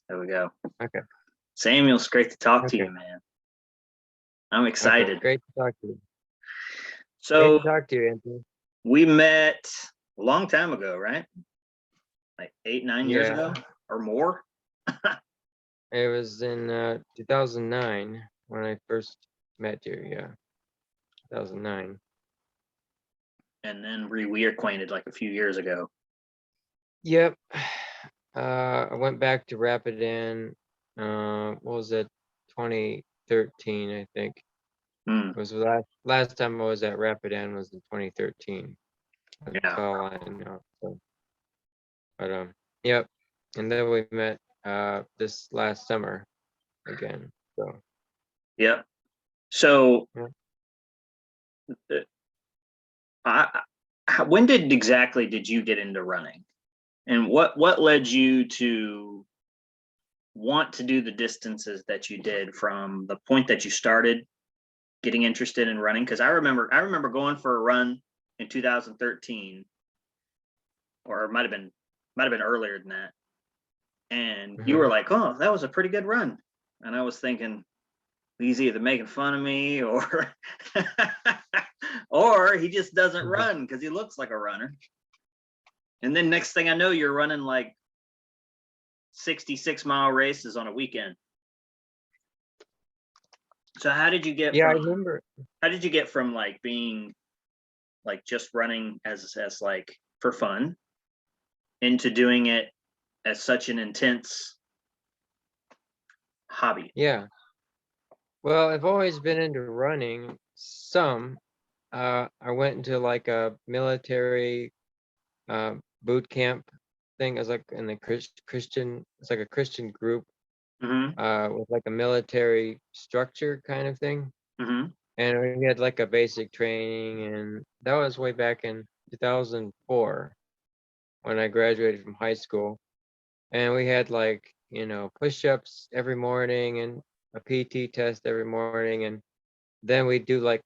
There we go. Okay. Samuel, it's great to talk to Okay. you, man. I'm Okay. excited. Great to talk to you. Great So to talk to you, Anthony. we met a long time ago, right? Like 8, 9 years Yeah. ago or more. It was in 2009 when I first met you. Yeah, 2009. And then we acquainted like a few years ago. Yep. I went back to Rapidan. What was it? 2013, I think. Hmm. It was the last time I was at Rapidan was in 2013. That's Yeah. all I know. So, but yep. And then we met this last summer again. So Yep. So yeah. when exactly did you get into running? And what led you to want to do the distances that you did from the point that you started getting interested in running? Because I remember going for a run in 2013, or it might have been earlier than that. And you were Mhm. like, "Oh, that was a pretty good run," and I was thinking he's either making fun of me or or he just doesn't Mhm. run because he looks like a runner. And then next thing I know, you're running like 66-mile races on a weekend. So how did you get Yeah, I from remember. like being like just running as like for fun into doing it as such an intense hobby? Yeah. Well, I've always been into running some. I went into like a military uh, boot camp thing. As like in the Christian, it's like a Christian group Mm-hmm. with like a military structure kind of thing. Mm-hmm. And we had like a basic training, and that was way back in 2004 when I graduated from high school. And we had like, push-ups every morning and a PT test every morning. And then we'd do like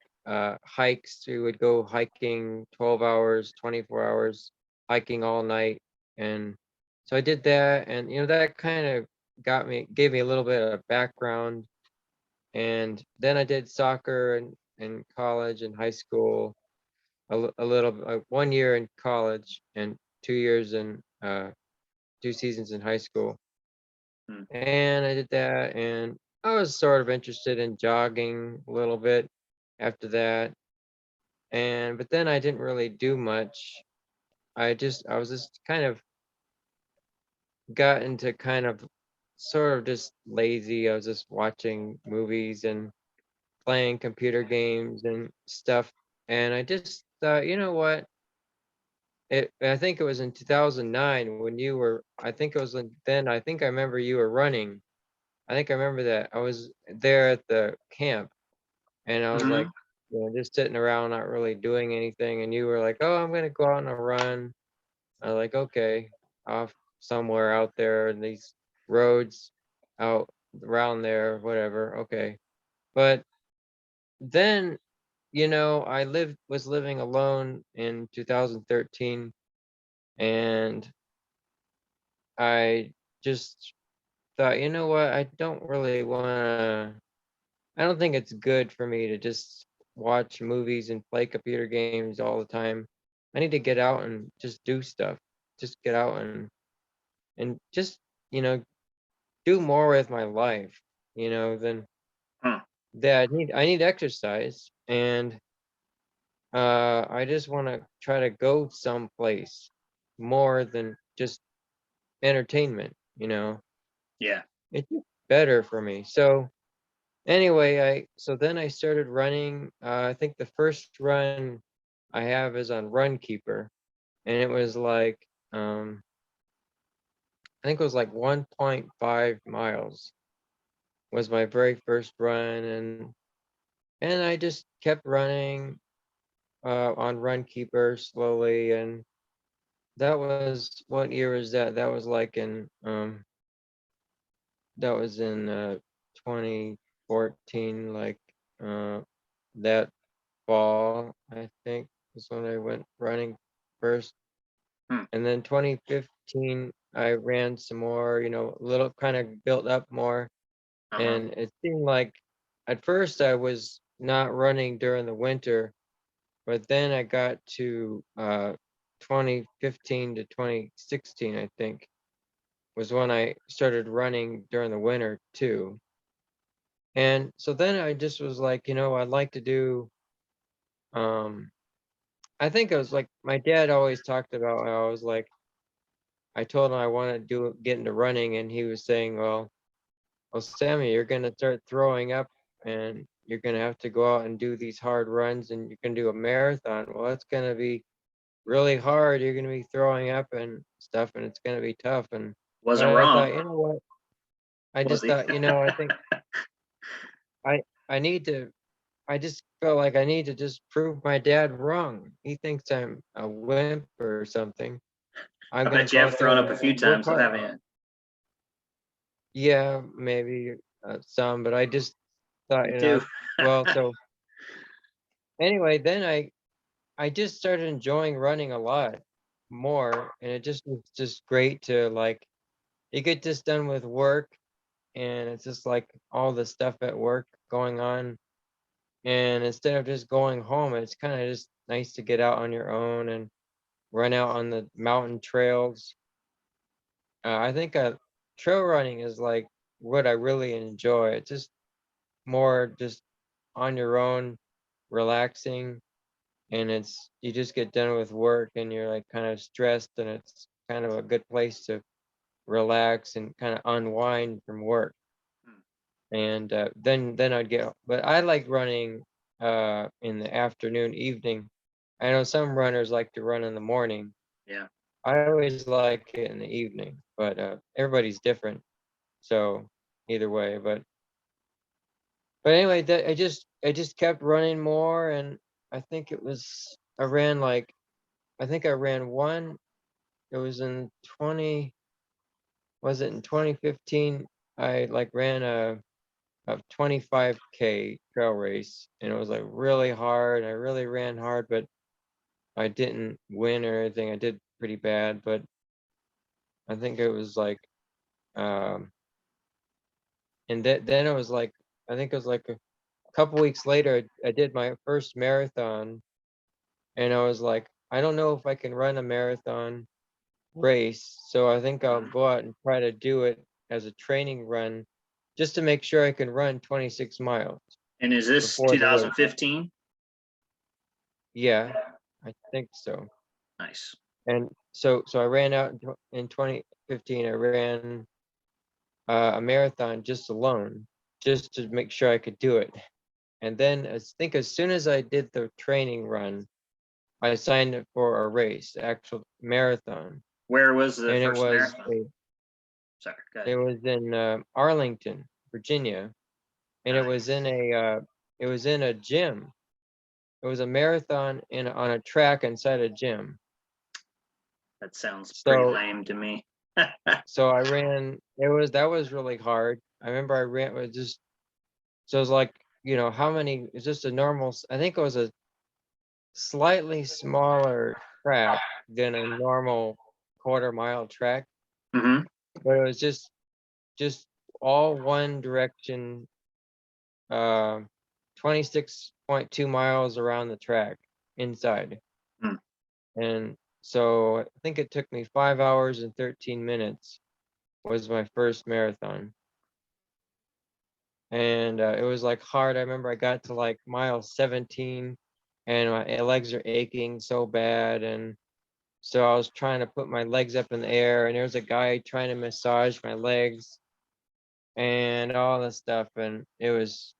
hikes. We would go hiking 12 hours, 24 hours, hiking all night. And so I did that, and that kind of gave me a little bit of background. And then I did soccer in college and high school, a little, 1 year in college and 2 years in 2 seasons in high school. Mm. And I did that, and I was sort of interested in jogging a little bit after that. But then I didn't really do much. I was just kind of got into kind of sort of just lazy. I was just watching movies and playing computer games and stuff. And I just thought, you know what? I think it was in 2009 when you were, I think it was then, I think I remember you were running. I think I remember that. I was there at the camp, and I was Mm-hmm. like, just sitting around, not really doing anything. And you were like, "Oh, I'm gonna go out on a run." I was like, "Okay," off somewhere out there in these roads out around there, whatever. Okay. But then, I was living alone in 2013, and I just thought, you know what? I don't think it's good for me to just watch movies and play computer games all the time. I need to get out and just do stuff. Just get out and just, you know, do more with my life, than Huh. that. I need exercise, and I just want to try to go someplace more than just entertainment, Yeah. It's just better for me. So anyway, so then I started running. I think the first run I have is on Runkeeper, and it was like I think it was like 1.5 miles was my very first run, and I just kept running on Runkeeper slowly. And that was, what year was that? That was in 2014, like uh that fall, I think, is when I went running first. Hmm. And then 2015 I ran some more, you know, a little kind of built up more. Uh-huh. And it seemed like at first I was not running during the winter, but then I got to 2015 to 2016, I think, was when I started running during the winter too. And so then I just was like, you know, I'd like to do um I think it was like my dad always talked about how I was like I told him I want to get into running, and he was saying, well, Sammy, you're gonna start throwing up, and you're gonna have to go out and do these hard runs, and you're gonna do a marathon. Well, that's gonna be really hard. You're gonna be throwing up and stuff, and it's gonna be tough. And but Wasn't I wrong, thought, you know what? I was just he? thought, you know, I think I need to. I just felt like I need to just prove my dad wrong. He thinks I'm a wimp or something. I'm I gonna bet you go have out there thrown up and a few work times, though, hard. haven't you? Yeah, maybe some, but I just thought, Me you too. know, well, so anyway, then I just started enjoying running a lot more, and it just was just great to like you get just done with work, and it's just like all the stuff at work going on, and instead of just going home, it's kind of just nice to get out on your own and run out on the mountain trails. I think trail running is like what I really enjoy. It's just more just on your own, relaxing, and it's you just get done with work and you're like kind of stressed, and it's kind of a good place to relax and kind of unwind from work. And then I'd get, but I like running in the afternoon, evening. I know some runners like to run in the morning. Yeah. I always like it in the evening, but everybody's different. So either way, but anyway, that I just kept running more, and I think it was I ran like I think I ran one. It was in 20, was it in 2015? I like ran a 25K trail race, and it was like really hard. I really ran hard, but I didn't win or anything. I did pretty bad, but I think it was like um and then it was like I think it was like a couple weeks later I did my first marathon, and I was like, I don't know if I can run a marathon race, so I think I'll Mhm. go out and try to do it as a training run just to make sure I can run 26 miles And is this before the race. 2015? Yeah, I think so. Nice. And so I ran out in 2015. I ran a marathon just alone, just to make sure I could do it. And then I think as soon as I did the training run, I signed up for a race, actual marathon, Where was the and first marathon? Sorry, go ahead. it was in Arlington, Virginia, and Nice. it was in a gym. It was a marathon on a track inside a gym. That sounds pretty So lame to me. so I ran. That was really hard. I remember I ran with just so it was like how many? It's just a normal. I think it was a slightly smaller track than a normal quarter-mile track, Hmm. but it was just all one direction, uh, 26.2 miles around the track inside. And so I think it took me 5 hours and 13 minutes was my first marathon. And it was like hard. I remember I got to like mile 17, and my legs are aching so bad. And so I was trying to put my legs up in the air, and there was a guy trying to massage my legs and all this stuff. And it was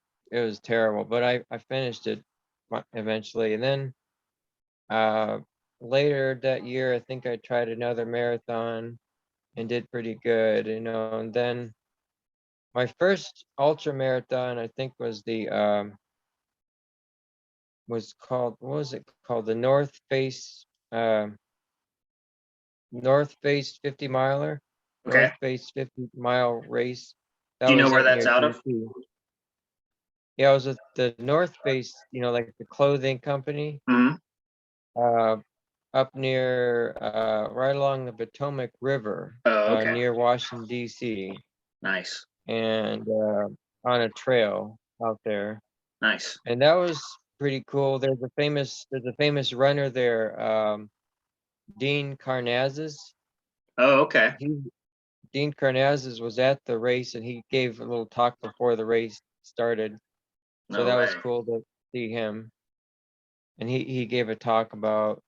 terrible, but I finished it eventually. And then uh, later that year, I think I tried another marathon and did pretty good, and then my first ultra marathon, I think, was called, what was it called? The North Face 50 miler, Okay. North Face 50-mile race. That Do you know was where up that's near out of? DC. Yeah, I was at the North Face, like the clothing company. Hmm. Uh, up near right along the Potomac River, Oh, okay. near Washington D.C. Nice. and on a trail out there, Nice. and that was pretty cool. There's a famous runner there, Dean Karnazes. Oh, okay. Dean Karnazes was at the race, and he gave a little talk before the race started. So No that was way. cool to see him. And he gave a talk about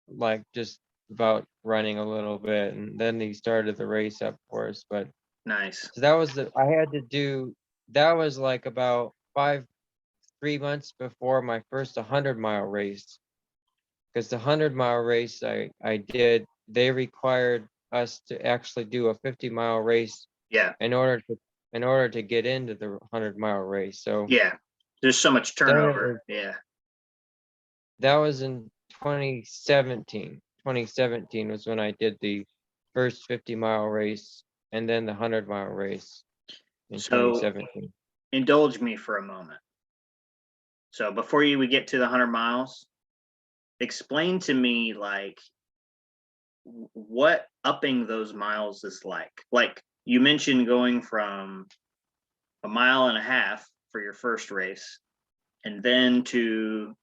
like just about running a little bit, and then he started the race up for us. But Nice. so that was I had to do that was like about 3 months before my first 100-mile race, because the 100-mile race I did, they required us to actually do a 50-mile race Yeah. in order to get into the 100-mile race. So Yeah. There's so much then turnover. Yeah. that was in 2017. 2017 was when I did the first 50-mile race and then the 100-mile race in So 2017. indulge me for a moment. So before we get to the 100 miles, explain to me like what upping those miles is like. Like you mentioned going from a mile and a half for your first race and then to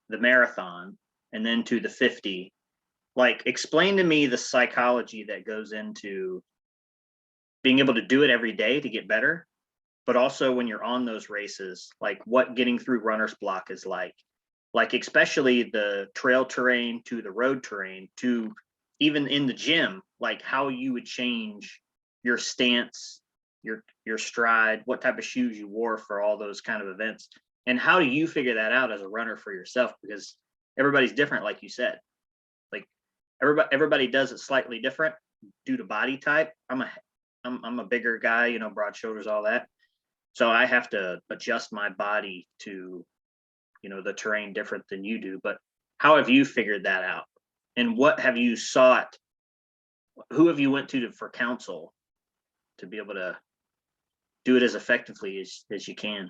the marathon and then to the 50. Like explain to me the psychology that goes into being able to do it every day to get better, but also when you're on those races, like what getting through runner's block is like especially the trail terrain to the road terrain to even in the gym, like how you would change your stance, your stride, what type of shoes you wore for all those kind of events. And how do you figure that out as a runner for yourself? Because everybody's different, like you said. Like everybody does it slightly different due to body type. I'm a bigger guy, you know, broad shoulders, all that. So I have to adjust my body to, you know, the terrain different than you do. But how have you figured that out? And what have you sought? Who have you went to for counsel to be able to do it as effectively as you can?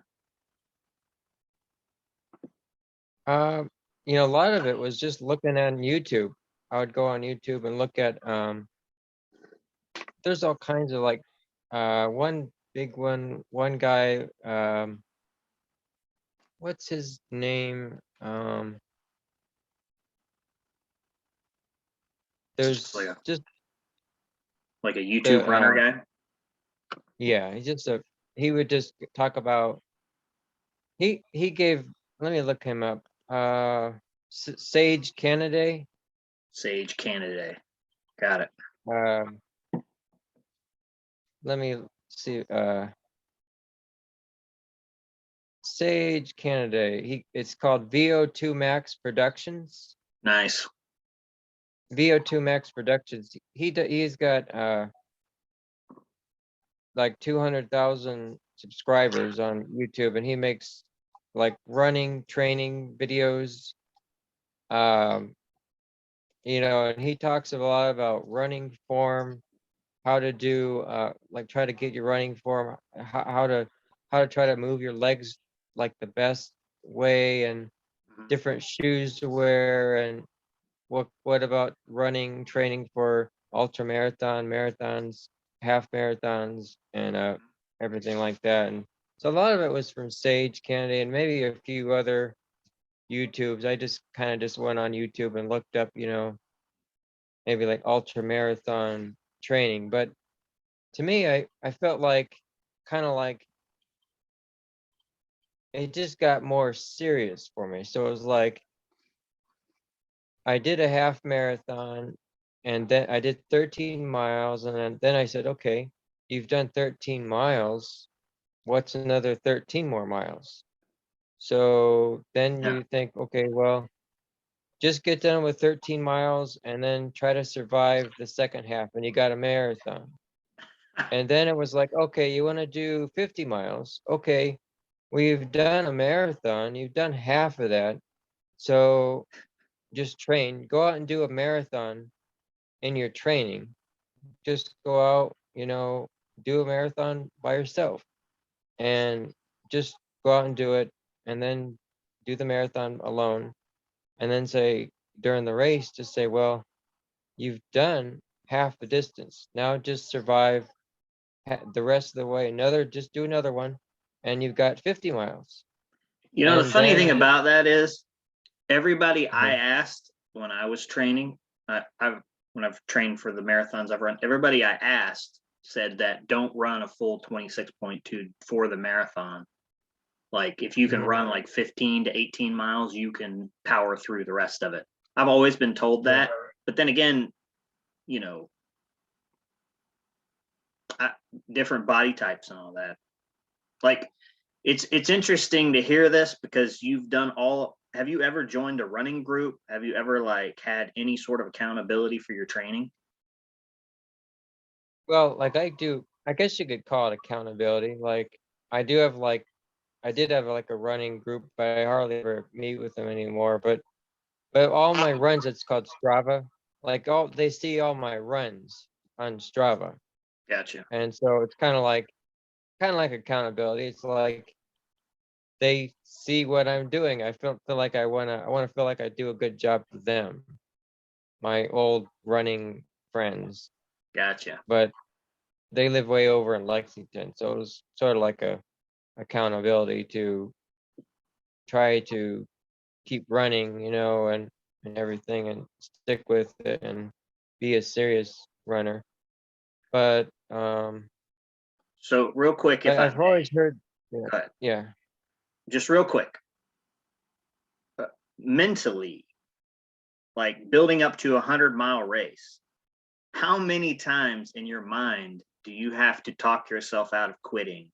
Um, a lot of it was just looking on YouTube. I would go on YouTube and look at there's all kinds of like one big one guy, what's his name? Just There's just like a YouTube the runner guy. yeah, he would just talk about he gave let me look him up. Sage Candee. Sage Candee. Got it. Um, let me see. Sage Candee. It's called VO2 Max Productions. Nice. VO2 Max Productions. He's got like 200,000 subscribers on YouTube, and he makes like running training videos. Um, and he talks a lot about running form, how to do like try to get your running form, how to try to move your legs like the best way, and Mhm. different shoes to wear, and what about running training for ultra marathon, marathons, half marathons, and everything like that. And so a lot of it was from Sage Candee and maybe a few other YouTubes. I just kind of just went on YouTube and looked up, maybe like ultra marathon training. But to me, I felt like kind of like it just got more serious for me. So it was like I did a half marathon, and then I did 13 miles, and then I said, okay, you've done 13 miles. What's another 13 more miles? So then Yeah. you think, okay, well, just get done with 13 miles and then try to survive the second half, and you got a marathon. And then it was like, okay, you want to do 50 miles. Okay, we've done a marathon. You've done half of that. So just train. Go out and do a marathon in your training. Just go out, do a marathon by yourself and just go out and do it, and then do the marathon alone, and then say, during the race to say, well, you've done half the distance. Now just survive the rest of the way. Just do another one, and you've got 50 miles. You know, the And funny thing then, about that is everybody I uh, asked when I was training, when I've trained for the marathons I've run, everybody I asked said that don't run a full 26.2 for the marathon. Like if you can mhm, run like 15 to 18 miles, you can power through the rest of it. I've always been told yeah. that, but then again, you know, different body types and all that. Like it's interesting to hear this because you've done all. Have you ever joined a running group? Have you ever like had any sort of accountability for your training? Well, like I guess you could call it accountability. Like I do have like, I did have like a running group, but I hardly ever meet with them anymore. But all my runs, it's called Strava. Like they see all my runs on Strava, Gotcha. and so it's kind of like accountability. It's like they see what I'm doing. I feel like I wanna feel like I do a good job for them, my old running friends. Gotcha. But they live way over in Lexington, so it was sort of like a accountability to try to keep running, and everything, and stick with it and be a serious runner. But So real quick, if I I've always may, heard, yeah, cut yeah. just real quick, uh, mentally, like building up to 100-mile race. How many times in your mind do you have to talk yourself out of quitting?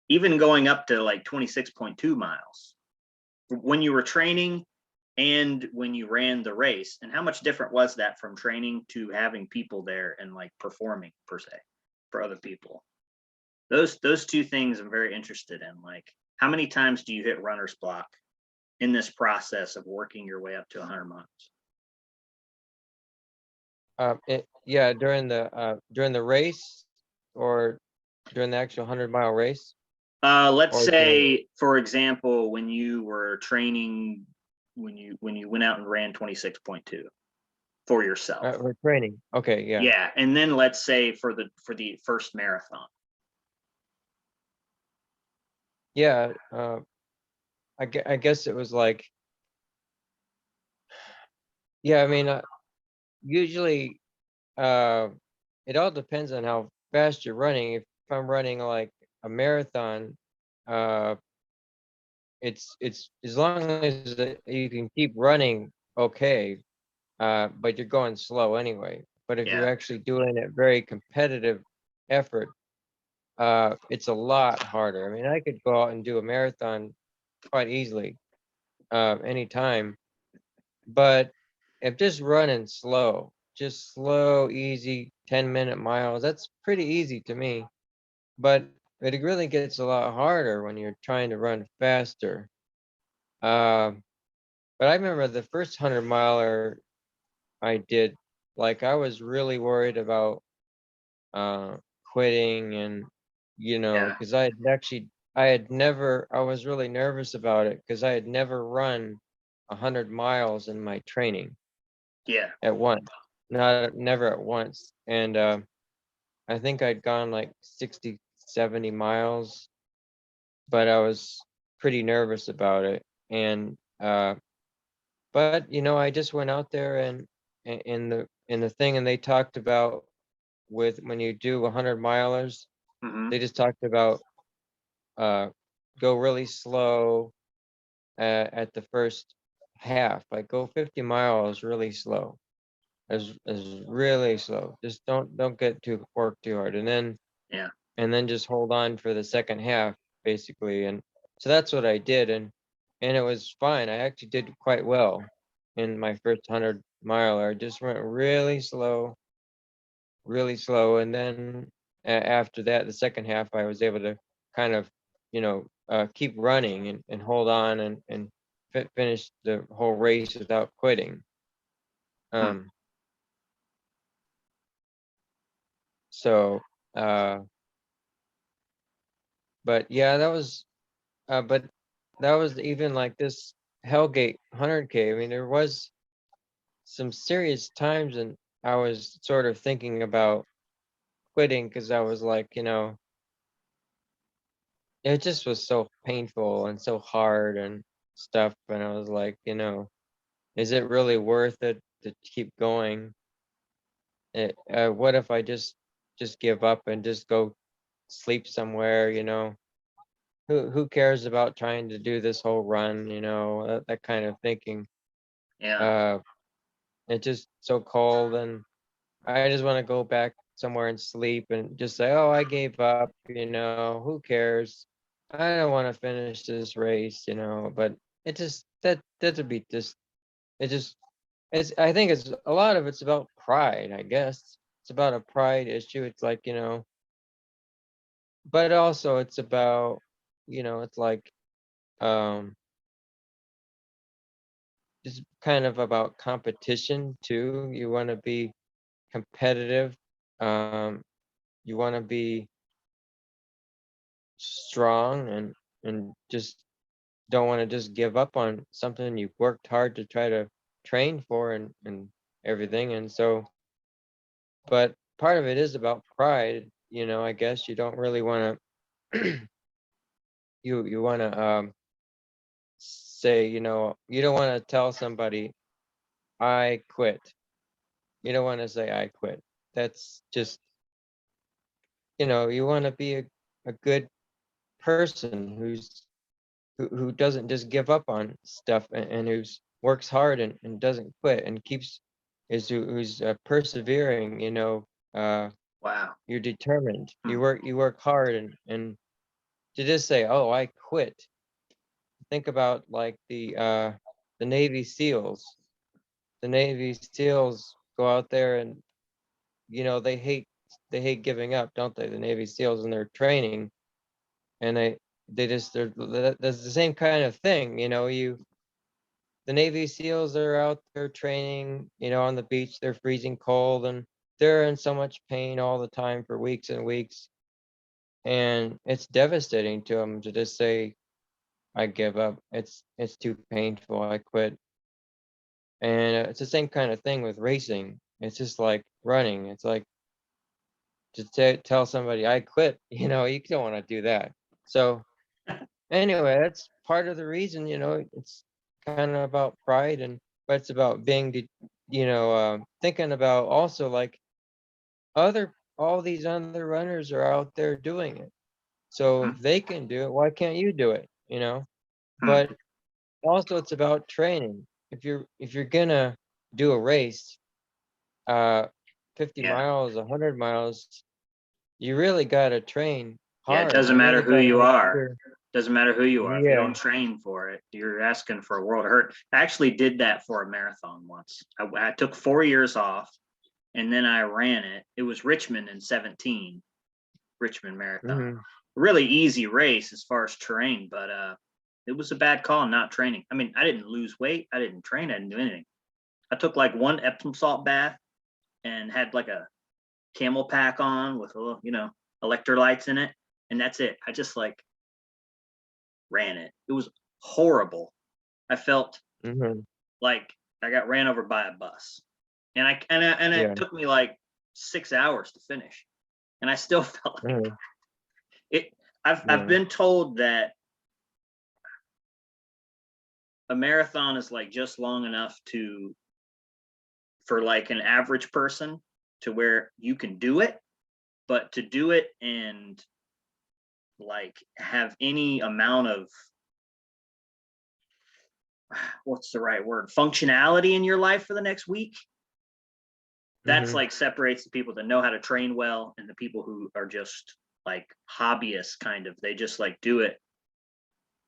Even going up to like 26.2 miles when you were training and when you ran the race, and how much different was that from training to having people there and like performing per se for other people? Those two things I'm very interested in. Like, how many times do you hit runner's block in this process of working your way up to 100 miles? Yeah, during the race, or during the actual 100-mile race, Let's or during say, for example, when you were training, when you went out and ran 26.2 for yourself. or training. Okay, yeah. Yeah, and then let's say for the first marathon. Yeah, I guess it was like, yeah, I mean, usually, uh, it all depends on how fast you're running. If I'm running like a marathon, uh, it's as long as you can keep running, okay, but you're going slow anyway. But if you're Yeah, actually doing a very competitive effort, it's a lot harder. I mean, I could go out and do a marathon quite easily, anytime. But if just running slow, just slow, easy, 10-minute miles, that's pretty easy to me. But it really gets a lot harder when you're trying to run faster. Um, but I remember the first 100-miler I did, like I was really worried about uh, quitting, and yeah, because I was really nervous about it because I had never run 100 miles in my training yeah. at once, not never at once. And I think I'd gone like 60, 70 miles, but I was pretty nervous about it. And but I just went out there, and in the thing, and they talked about, with when you do 100 milers, Hmm. they just talked about uh go really slow at the first half, like go 50 miles really slow, as really slow. Just don't get too work too hard, Yeah. and then just hold on for the second half, basically. And so that's what I did, and it was fine. I actually did quite well in my first 100 miler. I just went really slow, and then after that, the second half, I was able to kind of, keep running, and hold on, and finish the whole race without quitting. Hmm. Um, so, uh, but yeah, but that was even like this. Hellgate 100K. I mean, there was some serious times, and I was sort of thinking about quitting because I was like, it just was so painful and so hard and stuff. And I was like, is it really worth it to keep going? What if I just give up and just go sleep somewhere? Who cares about trying to do this whole run? That kind of thinking. Yeah. Uh, it's just so cold, and I just want to go back somewhere and sleep and just say, oh, I gave up. Who cares? I don't want to finish this race. But it just that would be just it just it's I think it's a lot of it's about pride, I guess. It's about a pride issue. It's like, but also it's about, it's like um just kind of about competition too. You want to be competitive. Um, you want to be strong and just don't want to just give up on something you've worked hard to try to train for and everything. And so, but part of it is about pride. I guess you don't really want to you want to say, you don't want to tell somebody I quit. You don't want to say I quit. That's just, you want to be a good person who doesn't just give up on stuff, and who's works hard and doesn't quit and who's persevering. Wow. You're determined. Hmm. You work hard, and to just say, oh, I quit. Think about like the Navy SEALs. The Navy SEALs go out there, and they hate giving up, don't they? The Navy SEALs in their training, and that's the same kind of thing. The Navy SEALs are out there training, on the beach. They're freezing cold, and they're in so much pain all the time for weeks and weeks, and it's devastating to them to just say, I give up. It's too painful. I quit. And it's the same kind of thing with racing. It's just like running. It's like to tell somebody I quit. You don't want to do that. So anyway, that's part of the reason. It's kind of about pride, but it's about thinking about also like all these other runners are out there doing it. So Hmm. if they can do it, why can't you do it? Hmm. But also it's about training. If you're gonna do a race, uh 50 Yeah. miles, 100 miles, you really got to train Yeah. It hard. doesn't You matter really who got to you make are. sure. Doesn't matter who you are. If you Yeah. don't train for it, you're asking for a world of hurt. I actually did that for a marathon once. I took 4 years off and then I ran it. It was Richmond in 17, Richmond Marathon. Hmm. Really easy race as far as terrain, but it was a bad call not training. I mean, I didn't lose weight. I didn't train. I didn't do anything. I took like one Epsom salt bath and had like a camel pack on with a little, electrolytes in it. And that's it. I just like ran it. It was horrible. I felt Hmm. like I got ran over by a bus. And it Yeah. took me like 6 hours to finish. And I still felt like Hmm. it. I've Yeah. been told that a marathon is like just long enough to for like an average person to where you can do it, but to do it and like have any amount of what's the right word functionality in your life for the next week, that's Hmm. like separates the people that know how to train well and the people who are just like hobbyists kind of, they just like do it,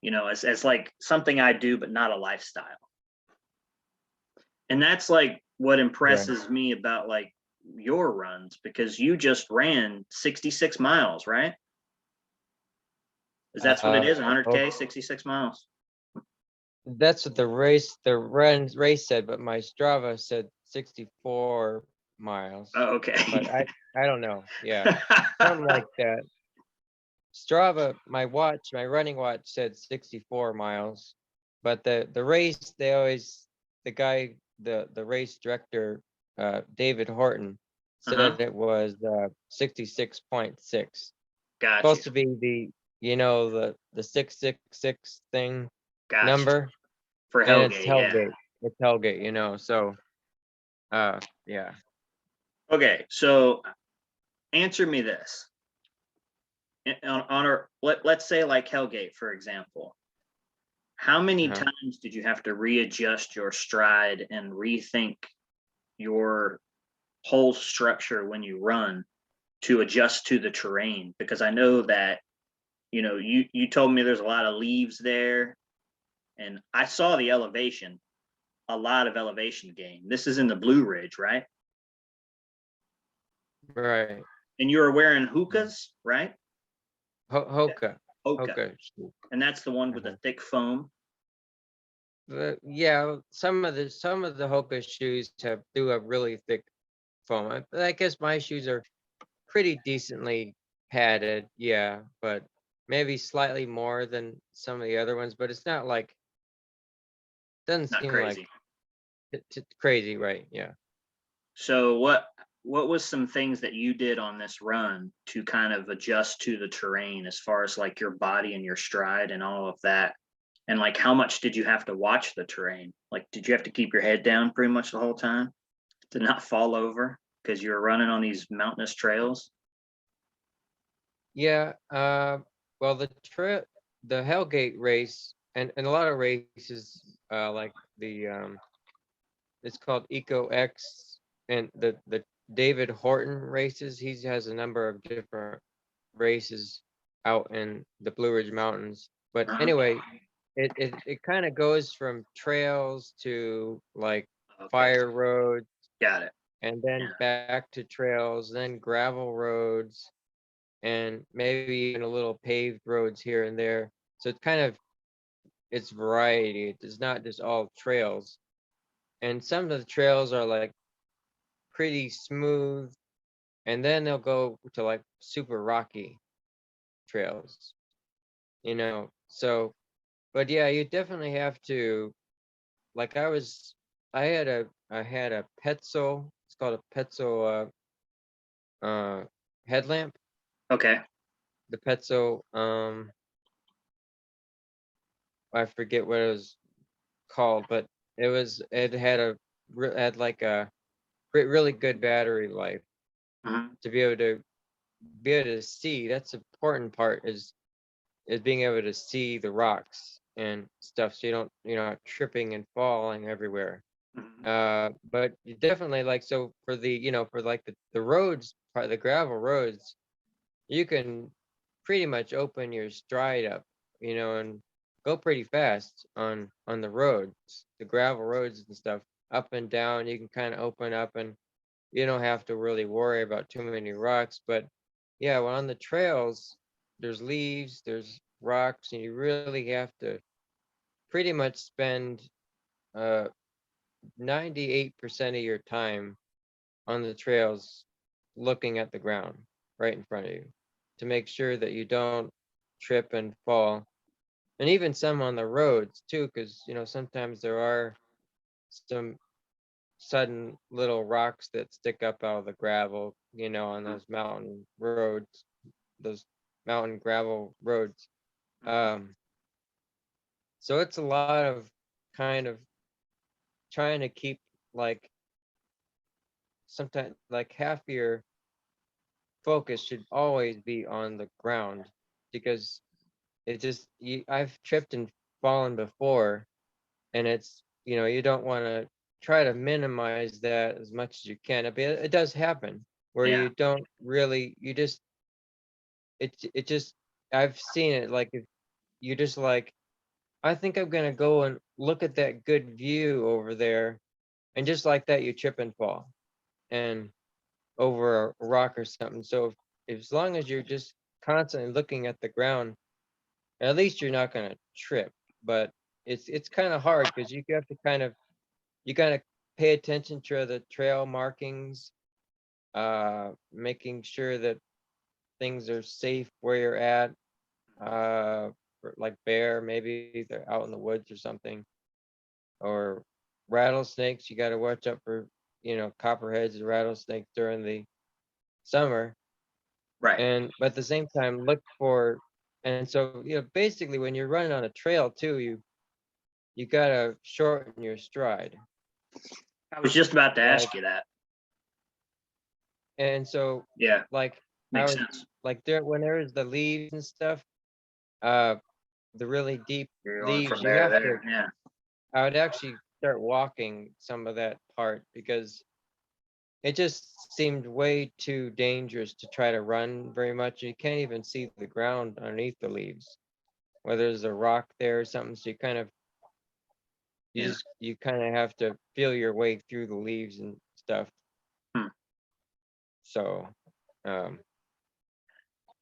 as like something I do but not a lifestyle. And that's like what Yeah. impresses me about like your runs, because you just ran 66 miles, right? Is that's what it Uh, is, oh, 100K, 66 miles? that's what race said, but my Strava said 64 miles. Oh, okay. But I don't know. Yeah, something like that. Strava, my running watch said 64 miles. but the race, they always, the guy, the race director, David Horton, Uh-huh. said it was 66.6. Got you. Supposed to be the, the 666 thing Got you. number, For and it's Hellgate, yeah. Hellgate. It's Hellgate, so yeah. Okay, so answer me this. On our let's say like Hellgate, for example. How many Uh-huh. times did you have to readjust your stride and rethink your whole structure when you run to adjust to the terrain? Because I know that, you told me there's a lot of leaves there, and I saw the elevation, a lot of elevation gain. This is in the Blue Ridge, right? Right. And you were wearing hookahs, right? Hoka. Hoka. Hoka shoe. And that's the one with the Uh-huh. thick foam. Yeah, some of the Hoka shoes do have really thick foam. I guess my shoes are pretty decently padded, yeah, but maybe slightly more than some of the other ones, but it's not like, doesn't Not seem like crazy. it's crazy, right? Yeah. So what was some things that you did on this run to kind of adjust to the terrain as far as like your body and your stride and all of that? And like how much did you have to watch the terrain? Like did you have to keep your head down pretty much the whole time to not fall over because you were running on these mountainous trails? Yeah, well, the Hellgate race, and a lot of races, like it's called Eco X, and the David Horton races. He has a number of different races out in the Blue Ridge Mountains. But Uh-huh. anyway, it kind of goes from trails to like Okay, fire roads, got it. and Yeah. then back to trails, then gravel roads, and maybe even a little paved roads here and there. So it's variety. It's not just all trails. And some of the trails are like pretty smooth, and then they'll go to like super rocky trails, So, but yeah, you definitely have to, like, I had a Petzl. It's called a Petzl headlamp. Okay. The Petzl, I forget what it was called, but it had like a really good battery life Mhm. to be able to see. That's the important part, is being able to see the rocks and stuff, so you're not tripping and falling everywhere. Mhm. But you definitely, like, so for like the roads part, the gravel roads, you can pretty much open your stride up, and go pretty fast on the roads, the gravel roads and stuff, up and down. You can kind of open up, and you don't have to really worry about too many rocks. But yeah, well, on the trails, there's leaves, there's rocks, and you really have to pretty much spend uh 98% of your time on the trails looking at the ground right in front of you to make sure that you don't trip and fall. And even some on the roads too, because sometimes there are some sudden little rocks that stick up out of the gravel, on those mountain roads, those mountain gravel roads. Mhm. Um, so it's a lot of kind of trying to keep, like, sometimes like half your focus should always be on the ground, because I've tripped and fallen before, and you don't want to try to minimize that as much as you can. But it does happen where Yeah. you don't really, it just, I've seen it, like, if you just like, I think I'm gonna go and look at that good view over there, and just like that, you trip and fall, and over a rock or something. So if as long as you're just constantly looking at the ground, at least you're not gonna trip. But it's kind of hard, because you gotta pay attention to the trail markings, making sure that things are safe where you're at. Uh, for like bear, maybe they're out in the woods or something, or rattlesnakes. You got to watch out for, copperheads and rattlesnakes during the summer. Right. And but at the same time, look for, and so, basically when you're running on a trail too, you gotta shorten your stride. I was just about to Like, ask you that. and so, Yeah, like, I makes would, sense. like, when there's the leaves and stuff, uh, the really deep You're going leaves, from you there to have to, there. Yeah. I would actually start walking some of that part because it just seemed way too dangerous to try to run very much. You can't even see the ground underneath the leaves, whether there's a rock there or something. So Yeah. you kind of have to feel your way through the leaves and stuff. Hmm. So, um,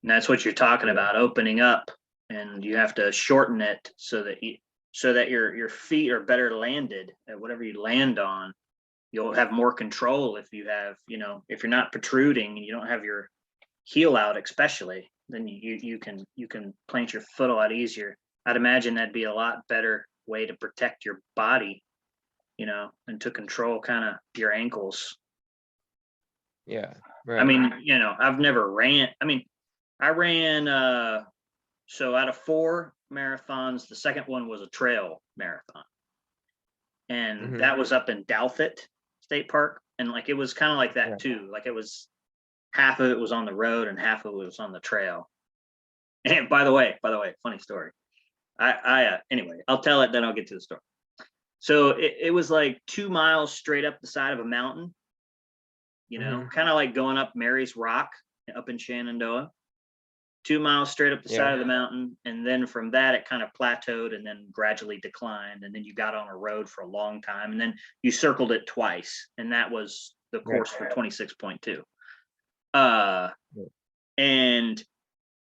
And that's what you're talking yeah, about, opening up, and you have to shorten it so that your feet are better landed at whatever you land on. You'll have more control if you have, if you're not protruding and you don't have your heel out, especially, then you can plant your foot a lot easier. I'd imagine that'd be a lot better way to protect your body, and to control kind of your ankles. yeah, I right. mean, I've never ran. I mean, I ran so out of 4 marathons, the second one was a trail marathon. And Hmm. that was up in Douthit State Park. And like it was kind of like that Right. too. Like it was half of it was on the road and half of it was on the trail. And by the way, funny story. Anyway, I'll tell it, then I'll get to the story. So it was like 2 miles straight up the side of a mountain, Hmm. kind of like going up Mary's Rock up in Shenandoah. 2 miles straight up the Yeah. side of the mountain, and then from that it kind of plateaued and then gradually declined, and then you got on a road for a long time, and then you circled it twice, and that was the Right. course for 26.2. uh Yeah. and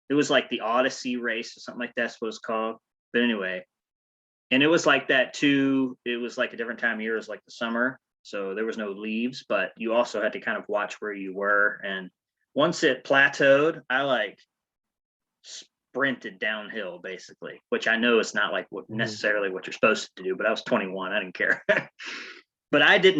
it was like the Odyssey race or something like that's what it's called. But anyway, and it was like that too. It was like a different time of year. It was like the summer, so there was no leaves, but you also had to kind of watch where you were. And once it plateaued, I like sprinted downhill basically, which I know is not like what Hmm. necessarily what you're supposed to do, but I was 21. I didn't care. But I did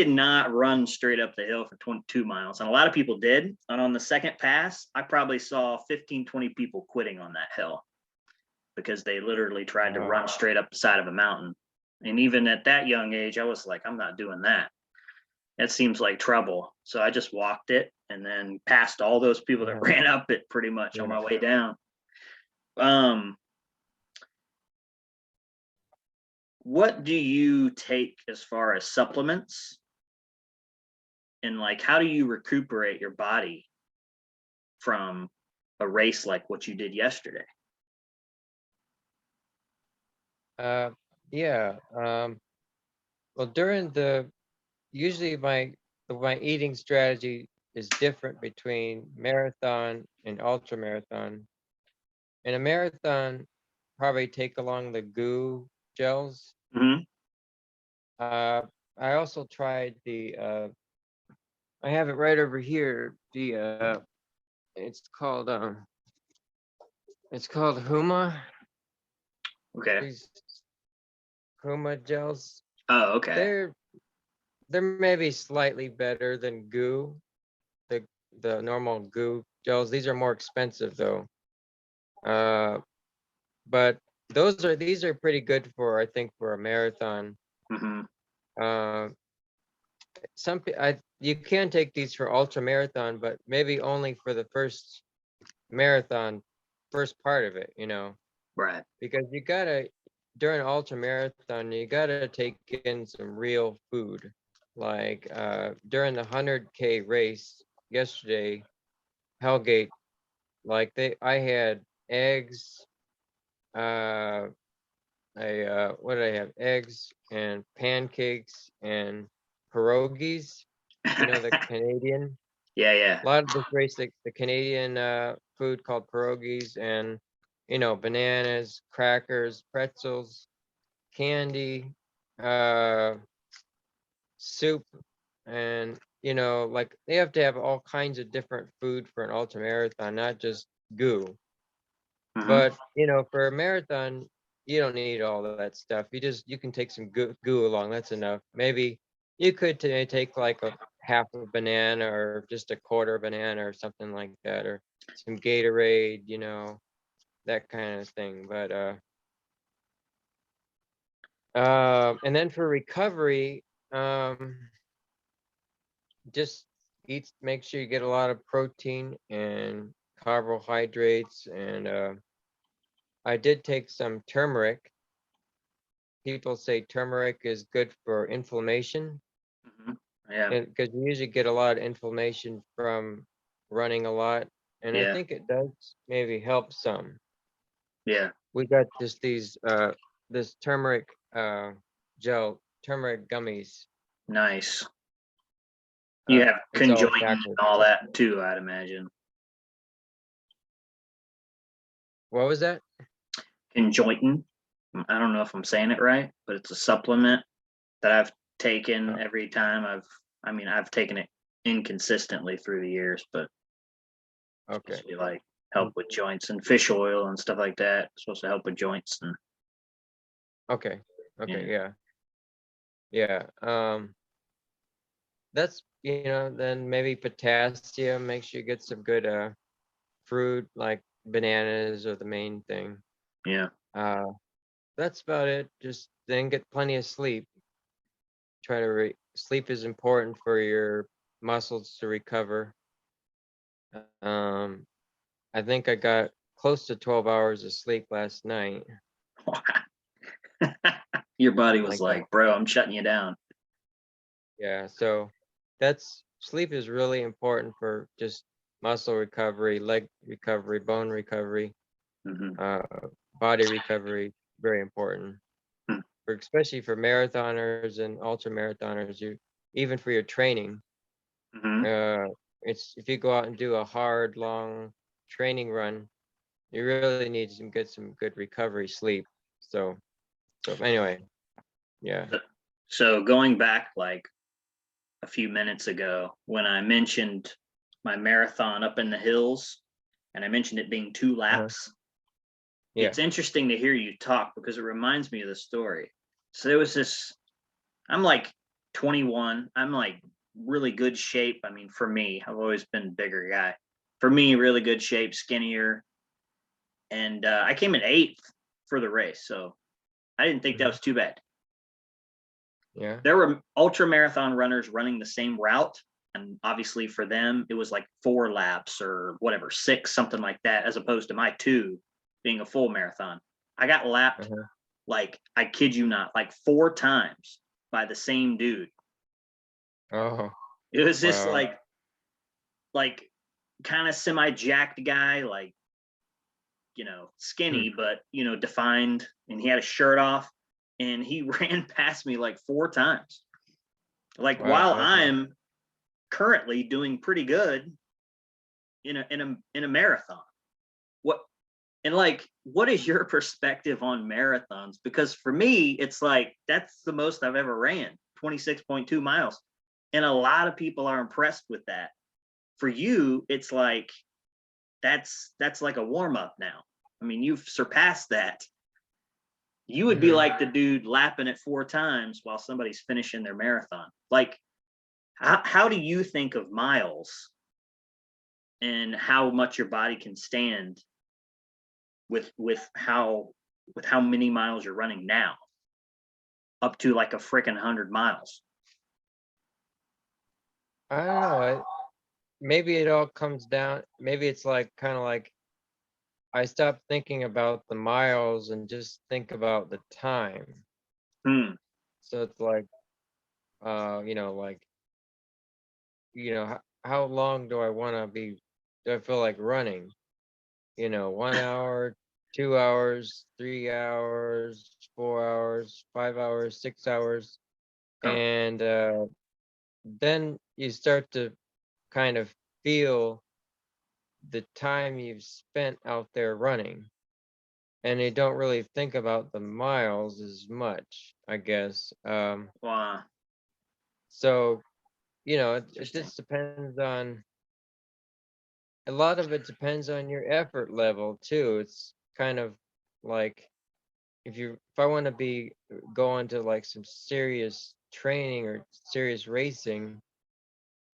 not run straight up the hill for 22 miles. And a lot of people did. And on the second pass, I probably saw 15, 20 people quitting on that hill because they literally tried to run straight up the side of a mountain. And even at that young age, I was like, I'm not doing that. It seems like trouble. So I just walked it and then passed all those people that Uh-huh. ran up it pretty much on Yeah. my way down. Um, what do you take as far as supplements, and like how do you recuperate your body from a race like what you did yesterday? Uh, yeah. Well, usually my eating strategy is different between marathon and ultra marathon. In a marathon, probably take along the goo gels. Hmm. Uh, I also tried I have it right over here. It's called Huma. Okay. These Huma gels. Oh, okay. They're they're maybe slightly better than goo, the the normal goo gels. These are more expensive though. Uh, but these are pretty good for, I think, for a marathon. Hmm. Uh, you can take these for ultra marathon, but maybe only for the marathon, first part of it, Right. because during ultra marathon, you gotta take in some real food. Like during the 100K race yesterday, Hellgate, like I had eggs, uh, what did I have? Eggs and pancakes and pierogies. The Canadian. Yeah, yeah. A lot of this race, the Canadian food called pierogies, and bananas, crackers, pretzels, candy, uh, soup, and like they have to have all kinds of different food for an ultra marathon, not just goo. Hmm. But for a marathon, you don't need all of that stuff. You can take some goo along. That's enough. Maybe you could take like a half a banana or just a quarter banana or something like that, or some Gatorade, that kind of thing. But and then for recovery, just make sure you get a lot of protein and carbohydrates. And I did take some turmeric. People say turmeric is good for inflammation, Hmm. Yeah. and because you usually get a lot of inflammation from running a lot, and I Yeah. think it does maybe help some. Yeah. We got this turmeric turmeric gummies. Nice. You have It's all conjoined and backwards. all that too, I'd imagine. What was that? Conjointin. I don't know if I'm saying it right, but it's a supplement that I've Uh, taken every time I mean, I've taken it inconsistently through the years, but it's okay. supposed to be like help with joints and fish oil and stuff like that. It's supposed to help with joints and Okay. Okay. yeah. Yeah. Yeah. That's then maybe potassium. Make sure you get some good fruit like bananas are the main thing. Yeah. Uh, that's about it. Just then get plenty of sleep. Try to sleep is important for your muscles to recover. Um, I think I got close to 12 hours of sleep last night. Your body was Like that. like, bro, I'm shutting you down. Yeah. So that's sleep is really important for just muscle recovery, leg recovery, bone recovery, Hmm. uh, body recovery. Very important. Especially for marathoners and ultra marathoners, even for your training. Hmm. Uh, it's if you go out and do a hard, long training run, you really need some good recovery sleep. So anyway, yeah. So going back like a few minutes ago when I mentioned my marathon up in the hills and I mentioned it being 2 laps, Yeah. it's interesting to hear you talk because it reminds me of the story. So there was this, I'm like 21, I'm like really good shape. I mean, for me, I've always been a bigger guy. For me, really good shape, skinnier. And I came in eighth for the race. So I didn't think that Mhm. was too bad. Yeah. There were ultra marathon runners running the same route. And obviously for them, it was like 4 laps or whatever, 6, something like that, as opposed to my 2 being a full marathon. I got lapped, Uh-huh. like, I kid you not, like 4 times by the same dude. Oh, It was just wow. like kind of semi jacked guy, like, Hmm. skinny, but, defined. And he had a shirt off and he ran past me like 4 times. Like Wow. while Okay. I'm currently doing pretty good in a marathon. What and like what is your perspective on marathons? Because for me, it's like that's the most I've ever ran, 26.2 miles. And a lot of people are impressed with that. For you, it's like that's like a warm up now. I mean, you've surpassed that. You would be Hmm. like the dude lapping it 4 times while somebody's finishing their marathon. Like, how do you think of miles and how much your body can stand with how many miles you're running now, up to like a freaking 100 miles? I don't know. Maybe it all comes down. Maybe it's like kind of like I stopped thinking about the miles and just think about the time. Hmm. So it's like, like, how long do I want to be? Do I feel like running? 1 hour, 2 hours, 3 hours, 4 hours, 5 hours, 6 hours, Huh. and then you start to kind of feel the time you've spent out there running, and you don't really think about the miles as much, I guess. Wow. So it Interesting. just depends on a lot of it depends on your effort level too. It's kind of like, if I want to be go into like some serious training or serious racing,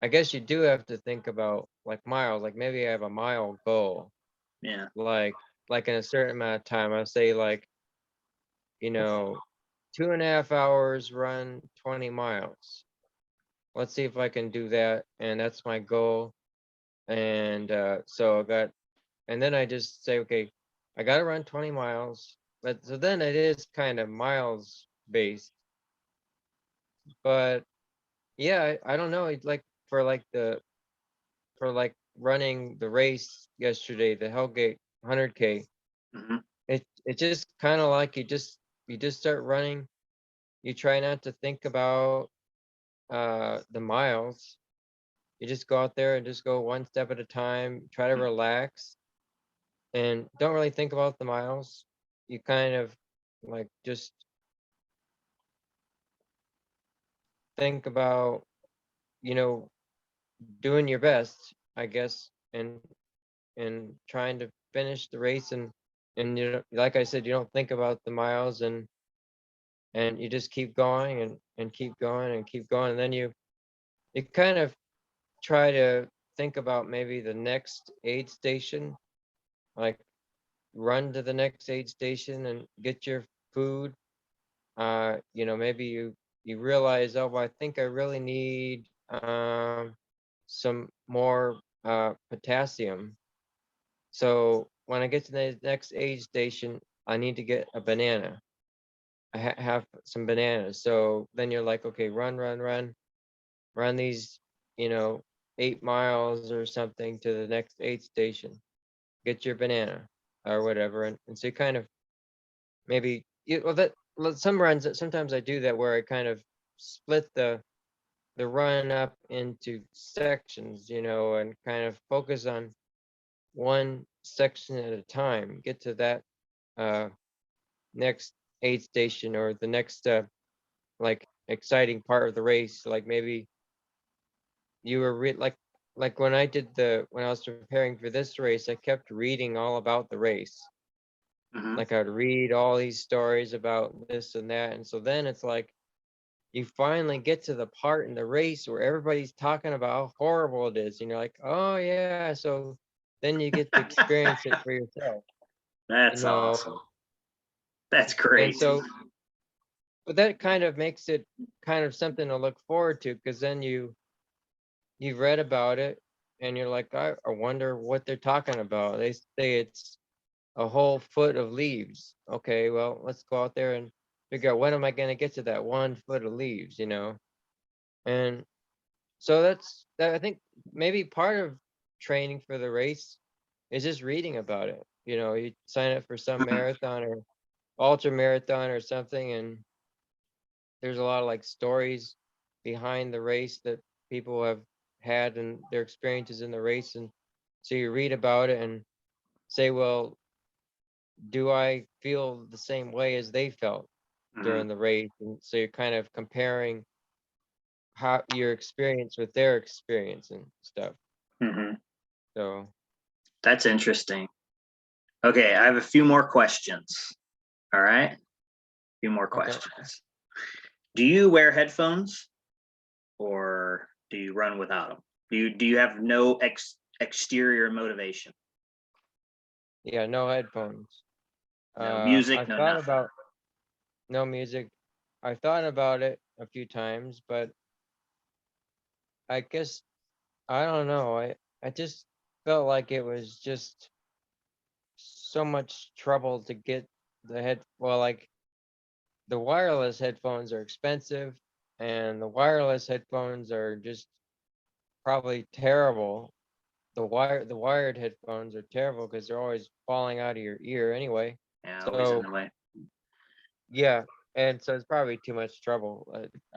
I guess you do have to think about like miles. Like maybe I have a mile goal, Yeah. like in a certain amount of time. I'll say like, you know, 2.5 hours, run 20 miles. Let's see if I can do that, and that's my goal. And so and then I just say, okay, I got to run 20 miles. But so then it is kind of miles based. But yeah, I don't know. It's like for like running the race yesterday, the Hellgate 100K. Hmm. It just kind of like you just start running. You try not to think about the miles. You just go out there and just go one step at a time. Try to relax and don't really think about the miles. You kind of like just think about, you know, doing your best, I guess, and trying to finish the race. And you know, like I said, you don't think about the miles, and you just keep going and keep going and keep going. And then you kind of try to think about maybe the next aid station, like run to the next aid station and get your food. You know, maybe you realize, oh, well, I think I really need some more potassium. So when I get to the next aid station, I need to get a banana. I have some bananas. So then you're like, okay, run these, you know, 8 miles or something to the next aid station. Get your banana or whatever, and so you kind of maybe well, some runs that sometimes I do that where I kind of split the run up into sections, you know, and kind of focus on one section at a time. Get to that uh, next aid station or the next like exciting part of the race. Like maybe you were like when I was preparing for this race, I kept reading all about the race. Hmm. Like I'd read all these stories about this and that, and so then it's like you finally get to the part in the race where everybody's talking about how horrible it is, and you're like, oh yeah, so then you get to experience it for yourself, you That's know. awesome. That's And great. so, but that kind of makes it kind of something to look forward to, because then you've read about it and you're like, I wonder what they're talking about. They say it's a whole foot of leaves. Okay, well, let's go out there and figure out when am I going to get to that 1 foot of leaves, you know. And so that's that. I think maybe part of training for the race is just reading about it. You know, you sign up for some Mhm. marathon or ultra marathon or something, and there's a lot of like stories behind the race that people have had and their experiences in the race. And so you read about it and say, well, do I feel the same way as they felt Mhm. during the race? And so you're kind of comparing how your experience with their experience and stuff. Mhm. So That's interesting. Okay, I have a few more questions. All right, a few more okay. questions. Do you wear headphones or do you run without them? Do you have no exterior motivation? Yeah, no headphones. No music, I no thought nothing. about no music. I thought about it a few times, but I guess I don't know. I just felt like it was just so much trouble to get the head. Well, like the wireless headphones are expensive, and the wireless headphones are just probably terrible. The wired headphones are terrible because they're always falling out of your ear anyway. Yeah, always in So the way. yeah, and so it's probably too much trouble.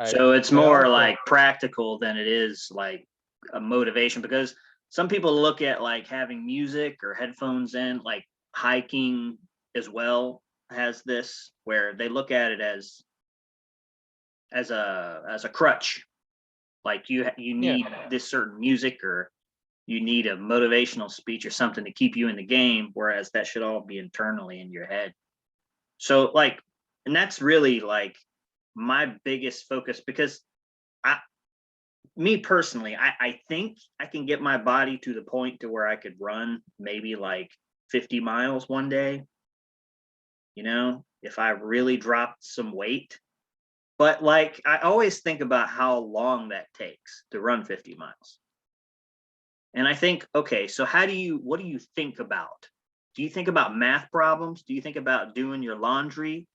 So it's But more also like practical than it is like a motivation because some people look at like having music or headphones in, like hiking as well has this where they look at it as a crutch. Like you yeah, need this certain music or you need a motivational speech or something to keep you in the game, whereas that should all be internally in your head. So like, and that's really like my biggest focus, because I, me personally, I think I can get my body to the point to where I could run maybe like 50 miles one day, if I really dropped some weight. But like, I always think about how long that takes to run 50 miles. And I think, okay, so what do you think about? Do you think about math problems? Do you think about doing your laundry?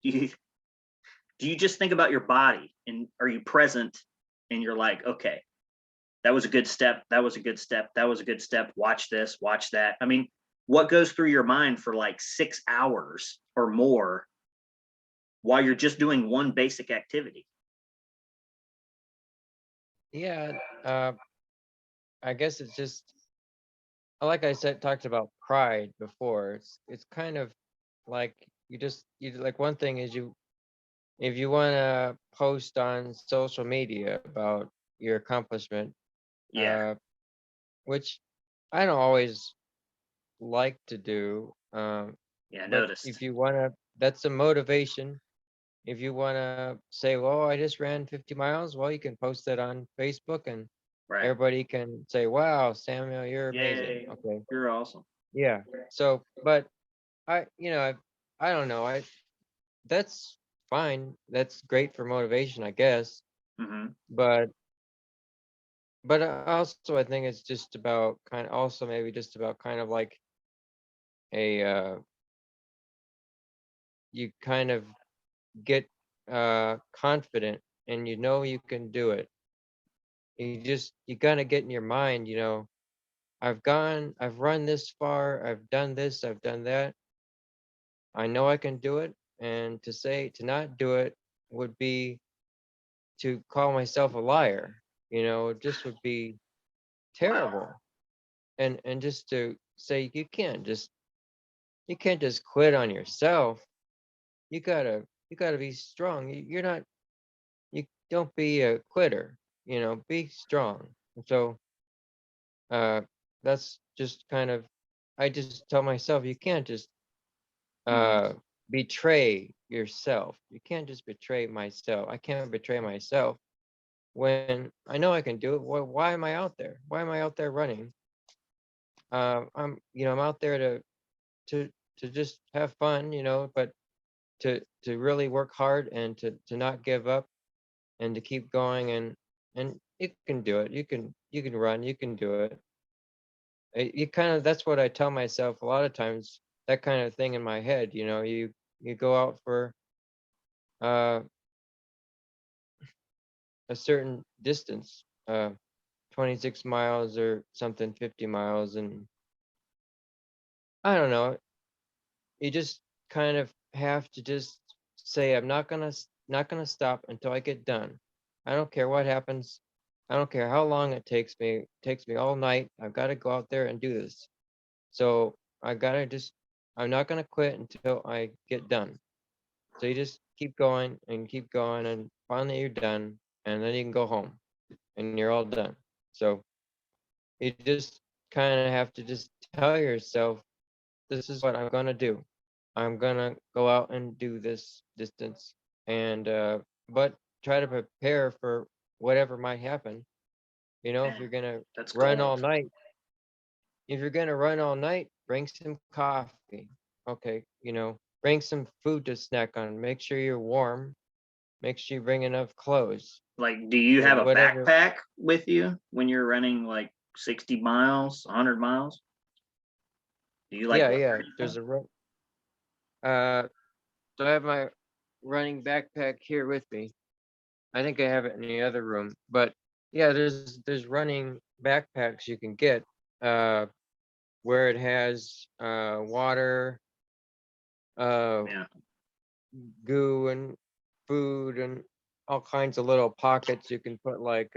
Do you do you just think about your body, and are you present and you're like, okay, that was a good step, that was a good step, that was a good step, watch this, watch that. I mean, what goes through your mind for like 6 hours or more while you're just doing one basic activity? Yeah, I guess it's just like I said, talked about pride before. It's kind of like you like one thing is if you want to post on social media about your accomplishment, Yeah, uh, which I don't always like to do, yeah, I but if noticed. you want to, that's a motivation. If you want to say, well, I just ran 50 miles, well, you can post that on Facebook and Right. everybody can say, wow, Samuel, you're amazing. Yay, Okay. you're awesome. Yeah. So, but I don't know. That's fine. That's great for motivation, I guess. Hmm. But also I think it's just about kind of also maybe just about kind of like a you kind of get confident and you know you can do it. You gotta get in your mind, I've run this far, I've done this, I've done that. I know I can do it. And to not do it would be to call myself a liar. It just would be Wow. terrible. And just to say you can't just quit on yourself. You gotta be strong. You don't be a quitter, be strong. And so uh that's just kind of I just tell myself you can't just Hmm. uh betray yourself. You can't just betray myself. I can't betray myself when I know I can do it. Why am I out there? Why am I out there running? I'm out there to to just have fun, but to really work hard and to not give up and to keep going and you can do it. You can run. You can do it. You kind of that's what I tell myself a lot of times. That kind of thing in my head. You go out for uh, a certain distance, 26 miles or something, 50 miles, and I don't know. You just kind of have to just say, I'm not gonna stop until I get done. I don't care what happens. I don't care how long it takes me. It takes me all night. I've got to go out there and do this. So I'm not gonna quit until I get done. So you just keep going, and finally you're done, and then you can go home, and you're all done. So you just kind of have to just tell yourself, this is what I'm gonna do. I'm gonna go out and do this distance, and but try to prepare for whatever might happen. If you're Man, gonna that's run gold. all night, if you're gonna run all night, bring some coffee. Okay, bring some food to snack on. Make sure you're warm. Make sure you bring enough clothes. Like, do you have a Whatever. backpack with you when you're running like 60 miles, 100 miles? Do you like Yeah, run yeah. that? Uh, so I have my running backpack here with me. I think I have it in the other room, but yeah, there's running backpacks you can get, uh, where it has water, uh, Yeah. goo, and food, and all kinds of little pockets you can put like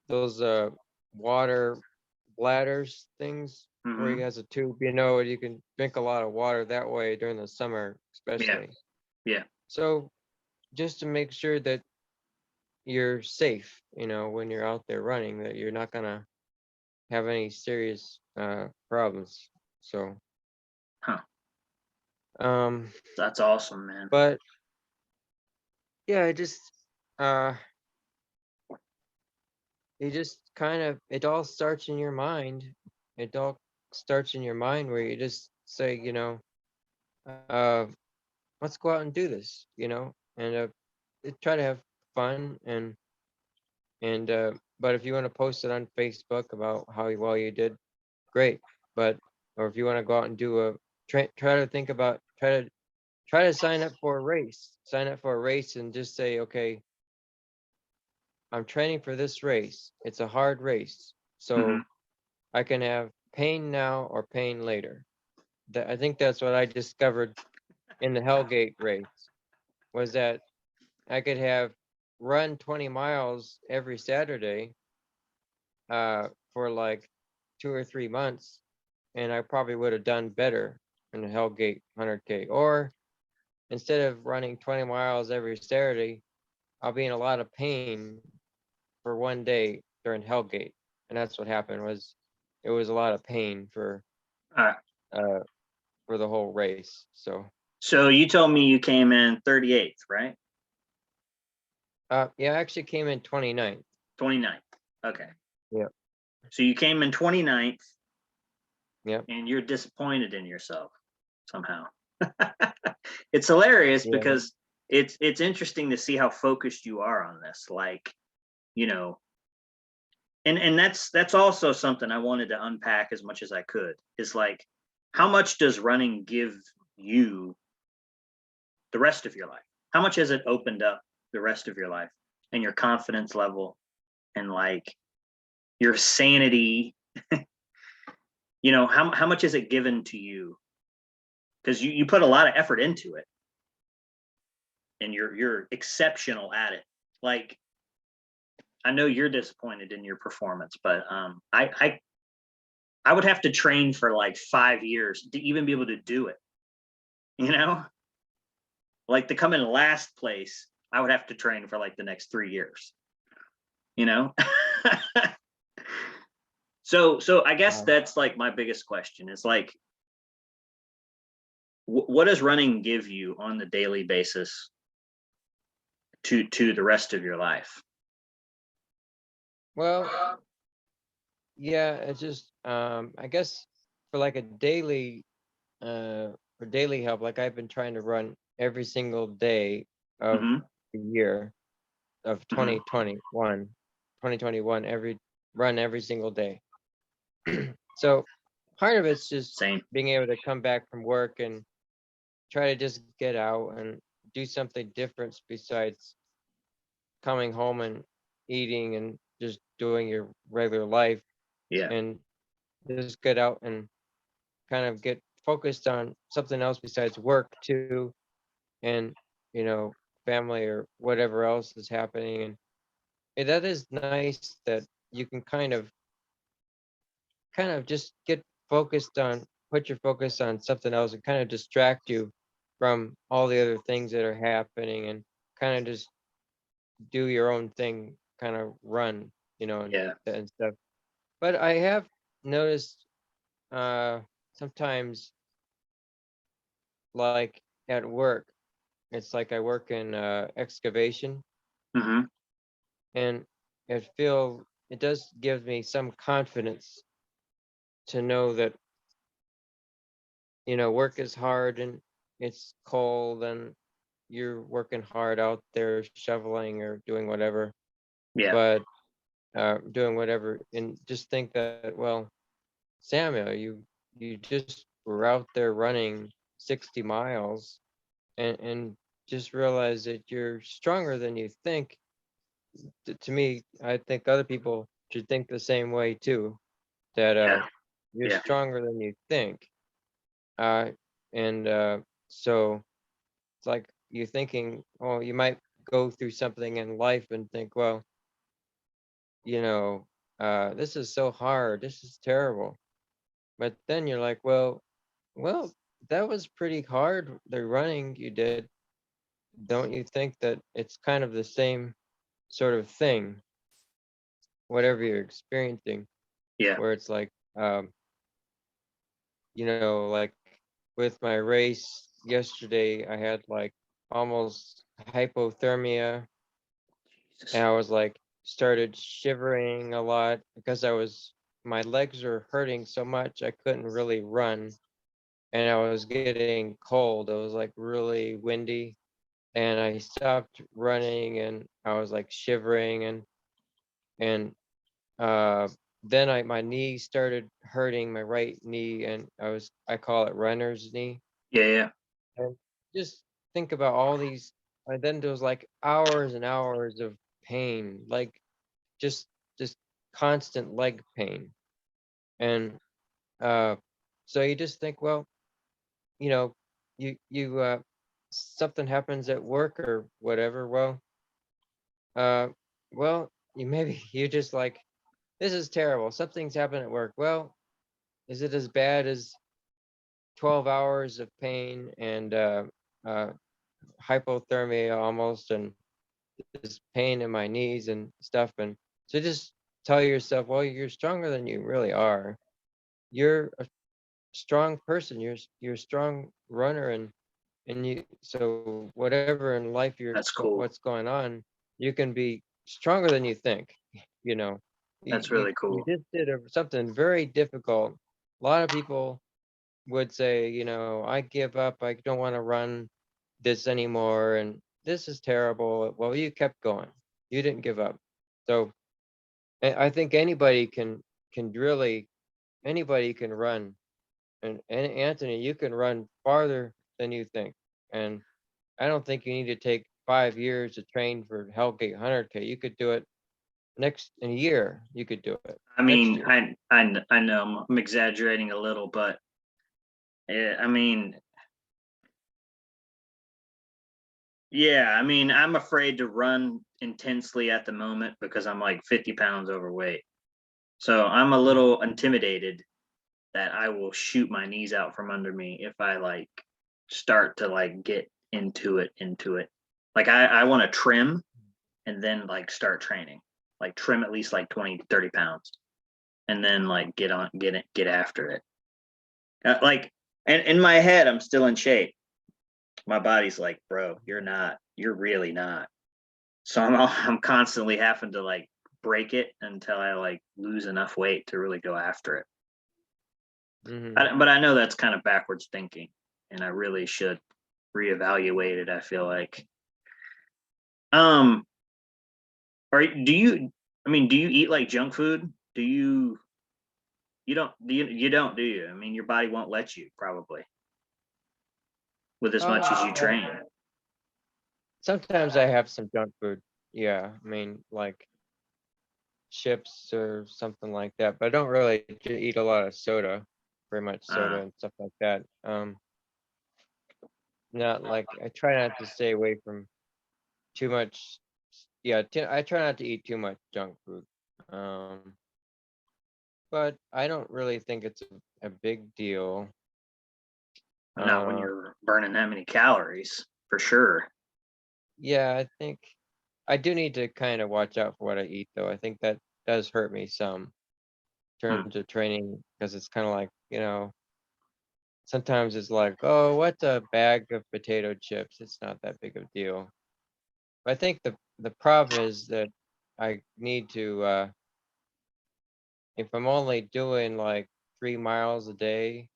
those water bladders things where he Hmm. has a tube, you can drink a lot of water that way during the summer, Yeah. especially. Yeah. So just to make sure that you're safe, when you're out there running, that you're not gonna have any serious problems. So, Huh. um, That's awesome, man. but yeah, uh, it just kind of, it all starts in your mind. It all starts in your mind where you just say, uh, let's go out and do this, and try to have fun and but if you want to post it on Facebook about how well you did, great. But or if you want to go out and do try to think about try to sign up for a race. Sign up for a race and just say, okay, I'm training for this race. It's a hard race. Hmm. So I can have pain now or pain later. I think that's what I discovered in the Hellgate race was that I could have run 20 miles every Saturday for like 2 or 3 months, and I probably would have done better in the Hellgate 100K. Or instead of running 20 miles every Saturday, I'll be in a lot of pain for one day during Hellgate, and that's what happened. Was it was a lot of pain Uh, uh for the whole race. So so you told me you came in 38th, right? yeah, I actually came in 29th. 29th. Okay. Yep. So you came in 29th Yep. and you're disappointed in yourself somehow. It's hilarious Yeah. because it's interesting to see how focused you are on this. Like, you know, and that's also something I wanted to unpack as much as I could. Is like, how much does running give you the rest of your life? How much has it opened up the rest of your life and your confidence level and like your sanity? How much is it given to you? Because you put a lot of effort into it and you're exceptional at it. Like, I know you're disappointed in your performance, but I would have to train for like 5 years to even be able to do it. You know, like to come in last place, I would have to train for like the next 3 years. You know, so I guess Wow. that's like my biggest question is like, what does running give you on the daily basis to the rest of your life? Well, yeah, it's just I guess for like a daily for daily help, like I've been trying to run every single day of Hmm. the year of Hmm. 2021, every single day. So part of it's just Same. being able to come back from work and try to just get out and do something different besides coming home and eating and just doing your regular life, Yeah. and just get out and kind of get focused on something else besides work too, and you know family or whatever else is happening. And that is nice that you can kind of just get focused on put your focus on something else and kind of distract you from all the other things that are happening, and kind of just do your own thing, kind of run, Yeah. and stuff. But I have noticed uh sometimes, like at work, it's like I work in excavation, Hmm. and it does give me some confidence to know that work is hard and it's cold, and you're working hard out there shoveling or doing whatever, Yeah. but doing whatever, and just think that, well, Samuel, you just were out there running 60 miles, and just realize that you're stronger than you think. To me, I think other people should think the same way too, that Yeah. you're Yeah. stronger than you think. Uh, and so it's like you thinking, oh, you might go through something in life and think, well, you know, this is so hard, this is terrible. But then you're like, well, that was pretty hard, the running you did. Don't you think that it's kind of the same sort of thing, whatever you're experiencing? Yeah. where it's like, like with my race yesterday, I had like almost hypothermia, and I was like started shivering a lot because my legs were hurting so much I couldn't really run, and I was getting cold. It was like really windy, and I stopped running, and I was like shivering, and uh then my knee started hurting, my right knee, and I call it runner's knee. Yeah. Yeah. And just think about all these, and then there was like hours and hours of pain, like just just constant leg pain. And uh so you just think, well, you know, you something happens at work or whatever, uh you maybe you just like, this is terrible. Something's happened at work. Well, is it as bad as 12 hours of pain and uh hypothermia almost, and this pain in my knees and stuff? And so just tell yourself, well, you're stronger than you really are. You're a strong person. You're a strong runner, and you, so whatever in life That's cool. what's going on, you can be stronger than you think. You know, That's you really you cool. just did something very difficult. A lot of people would say, I give up. I don't want to run this anymore, and this is terrible. Well, you kept going. You didn't give up. So I think can really anybody can run. And Anthony, you can run farther than you think. And I don't think you need to take 5 years to train for Hellgate 100K. You could do it next in a year. You could do it I next mean, year. I know I'm exaggerating a little, but I mean, yeah, I mean, I'm afraid to run intensely at the moment because I'm like 50 pounds overweight. So I'm a Mhm. little intimidated that I will shoot my knees out from under me if I like start to like get into it. Like I want to trim and then like start training. Like trim at least like 20, 30 pounds and then like get after it. Like, and in my head, I'm still in shape. My body's like, bro, you're not. You're really not. So I'm constantly having to like break it until I like lose enough weight to really go after it. Mhm. But I know that's kind of backwards thinking, and I really should reevaluate it. I feel like. Um, or do you? I mean, do you eat like junk food? Do you? You don't? You don't? Do you? I mean, your body won't let you probably with as much as you Yeah. train. Sometimes I have some junk food. Yeah, I mean, like chips or something like that. But I don't really eat a lot of soda, very much Uh, soda and stuff like that. Not like, I try not to stay away from too much. Yeah, I try not to eat too much junk food. Um, but I don't really think it's a big deal. not when Uh, you're burning that many calories, for sure. yeah, I think I do need to kind of watch out for what I eat, though. I think that does hurt me some in Hmm. terms of training, because it's kind of like, sometimes it's like, oh, what's a bag of potato chips? It's not that big of a deal. But I think the problem is that I need to, if I'm only doing like 3 miles a day,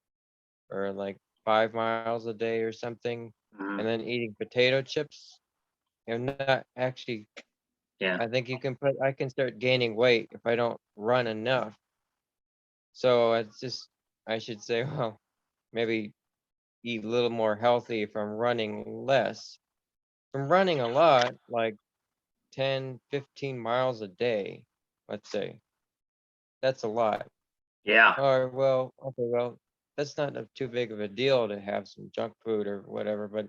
or like 5 miles a day or something, Hmm. and then eating potato chips, and not actually, Yeah. I think I can start gaining weight if I don't run enough. So it's just, I should say, well, maybe eat a little more healthy if I'm running less. If I'm running a lot, like 10, 15 miles a day, let's say, that's a lot. Yeah. Or, well, okay, well, that's not too big of a deal to have some junk food or whatever, but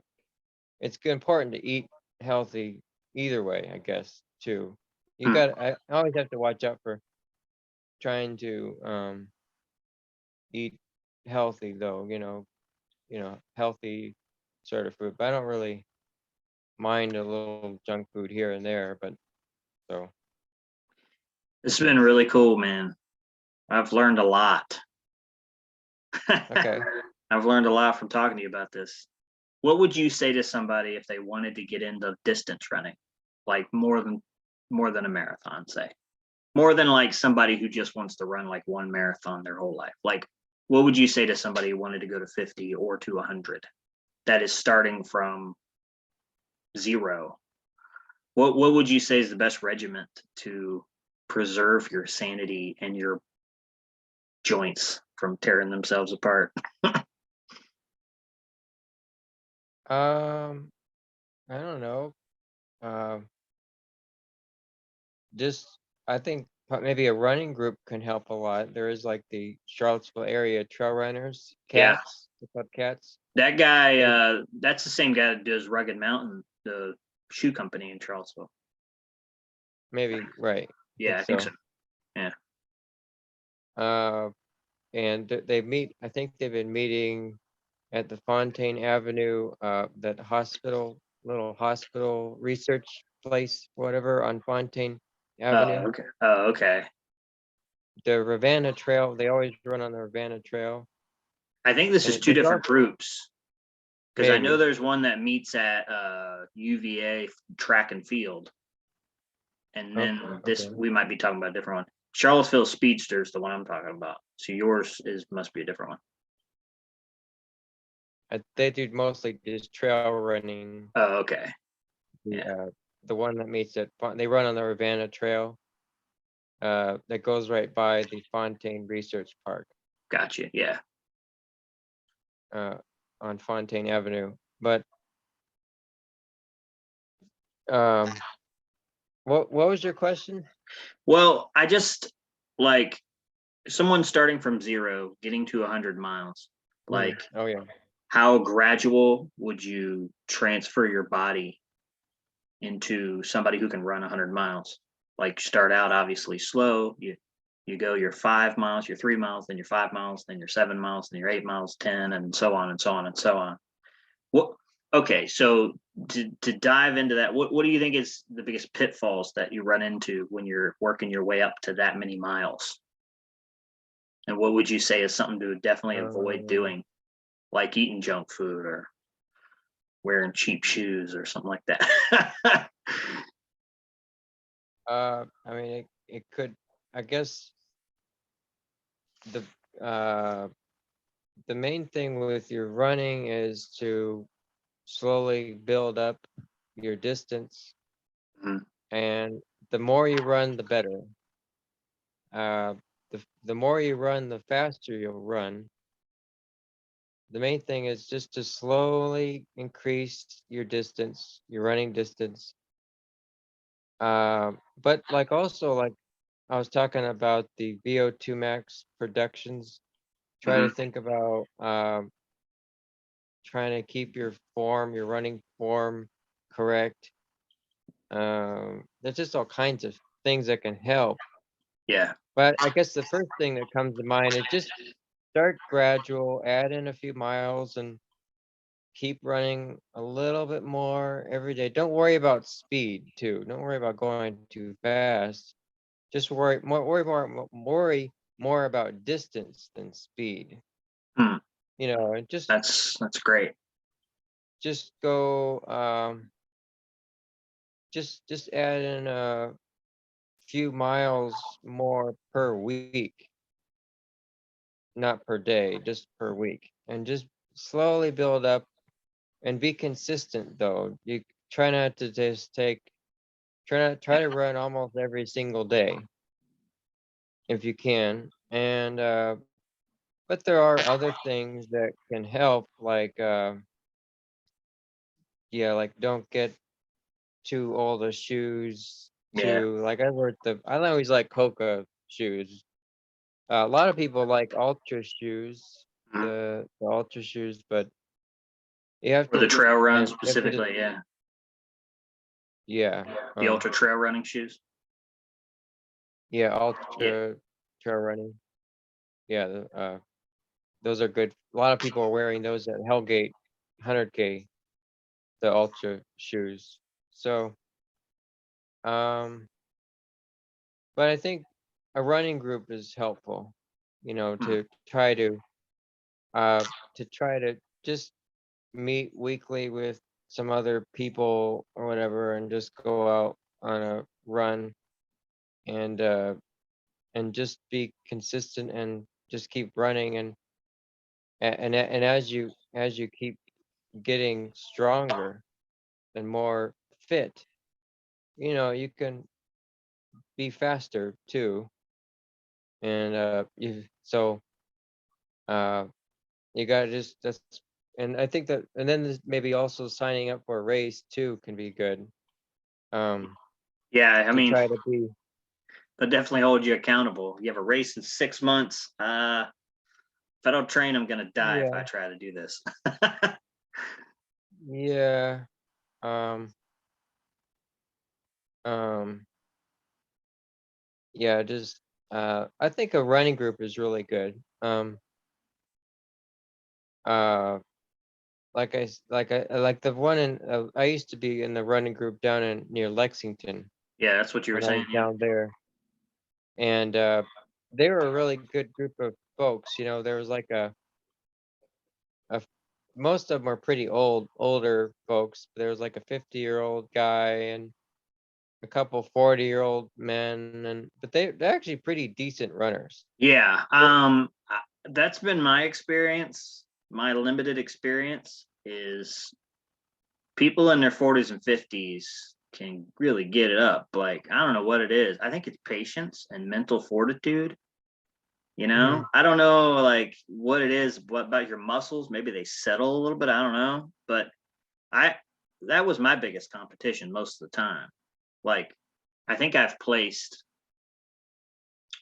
it's important to eat healthy either way, I guess, too. Hmm. I always have to watch out for trying to eat healthy, though, healthy sort of food. But I don't really mind a little junk food here and there, but so. It's been really cool, man. I've learned a lot. Okay. I've learned a lot from talking to you about this. What would you say to somebody if they wanted to get into distance running, like more than a marathon, say, more than like somebody who just wants to run like one marathon their whole life? Like, what would you say to somebody who wanted to go to 50 or to 100 that is starting from zero? What would you say is the best regiment to preserve your sanity and your joints from tearing themselves apart? Um, I don't know. Um, just I think maybe a running group can help a lot. There is like the Charlottesville area trail runners, Yeah, cats, they're called cats. that guy. They That's the same guy that does Rugged Mountain, the shoe company in Charlottesville. maybe right. I Yeah, think I think so. so. Yeah. Uh, and they meet. I think they've been meeting at the Fontaine Avenue, that hospital, little hospital research place, whatever, on Fontaine Oh, Avenue. okay. Oh, okay. The Ravenna Trail, they always run on the Ravenna Trail. I think this And is two there's different also groups because I know maybe, there's one that meets at UVA track and field, and okay, then this okay. we might be talking about a different one. Charlottesville Speedster is the one I'm talking about. So yours is must be a different one. They do mostly just trail running. Oh, okay. The Yeah, uh, the one that meets at they run on the Ravenna Trail, that goes right by the Fontaine Research Park, gotcha. Yeah. uh, on Fontaine Avenue. But um, what was your question? Well, I just like someone starting from zero, getting to 100 miles. Like, Oh yeah. how gradual would you transfer your body into somebody who can run 100 miles? Like, start out obviously slow. You go your 5 miles, your 3 miles, then your 5 miles, then your 7 miles, then your 8 miles, 10, and so on and so on and so on. What? Okay, so to dive into that, what do you think is the biggest pitfalls that you run into when you're working your way up to that many miles? And what would you say is something to definitely avoid Um, doing, like eating junk food or wearing cheap shoes or something like that? I mean, it could, I guess the uh the main thing with your running is to slowly build up your distance, Mhm. and the more you run, the better. Uh, the more you run, the faster you'll run. The main thing is just to slowly increase your distance, your running distance. But like also like I was talking about the VO2 max productions. Try to Mhm. think about trying to keep your form, your running form correct. There's just all kinds of things that can help. Yeah. But I guess the first thing that comes to mind is just start gradual, add in a few miles, and keep running a little bit more every day. Don't worry about speed too. Don't worry about going too fast. Just worry more about distance than speed. Hmm. And That's great. just go just add in a few miles more per week, not per day, just per week. And just slowly build up and be consistent though. You try not to just try to run almost every single day if you can. And but there are other things that can help, like yeah, like don't get too old of shoes. Yeah. I always like Coca shoes. A lot of people like Ultra shoes, Mhm. the Ultra shoes, but you have For to the just trail run man, you have to just specifically, yeah. yeah, The ultra trail running shoes. yeah, Yeah. Ultra trail running. Yeah, those are good. A lot of people are wearing those at Hellgate 100K, the Ultra shoes. So, um, but I think a running group is helpful, to try to just meet weekly with some other people or whatever and just go out on a run and just be consistent and just keep running and as you keep getting stronger and more fit, you can be faster too. And uh you gotta just that's and I think that and then there's maybe also signing up for a race too can be good. Um Yeah, I to mean, try to be they'll definitely hold you accountable. You have a race in 6 months. If I don't train, I'm gonna die if I yeah, try to do this. yeah. Um um yeah, just I think a running group is really good. Uh like the one in I used to be in the running group down in near Lexington Yeah, that's what you were when I saying. was Yeah. down there. And they were a really good group of folks. There was like a most of them are pretty older folks. There was like a 50-year-old guy and a couple 40-year-old men, and but they're actually pretty decent runners. Yeah. They- That's been my experience. My limited experience is people in their 40s and 50s can really get it up. Like, I don't know what it is. I think it's patience and mental fortitude. Mhm. I don't know like what it is, what about your muscles? Maybe they settle a little bit. I don't know. But I that was my biggest competition most of the time. Like, I think I've placed,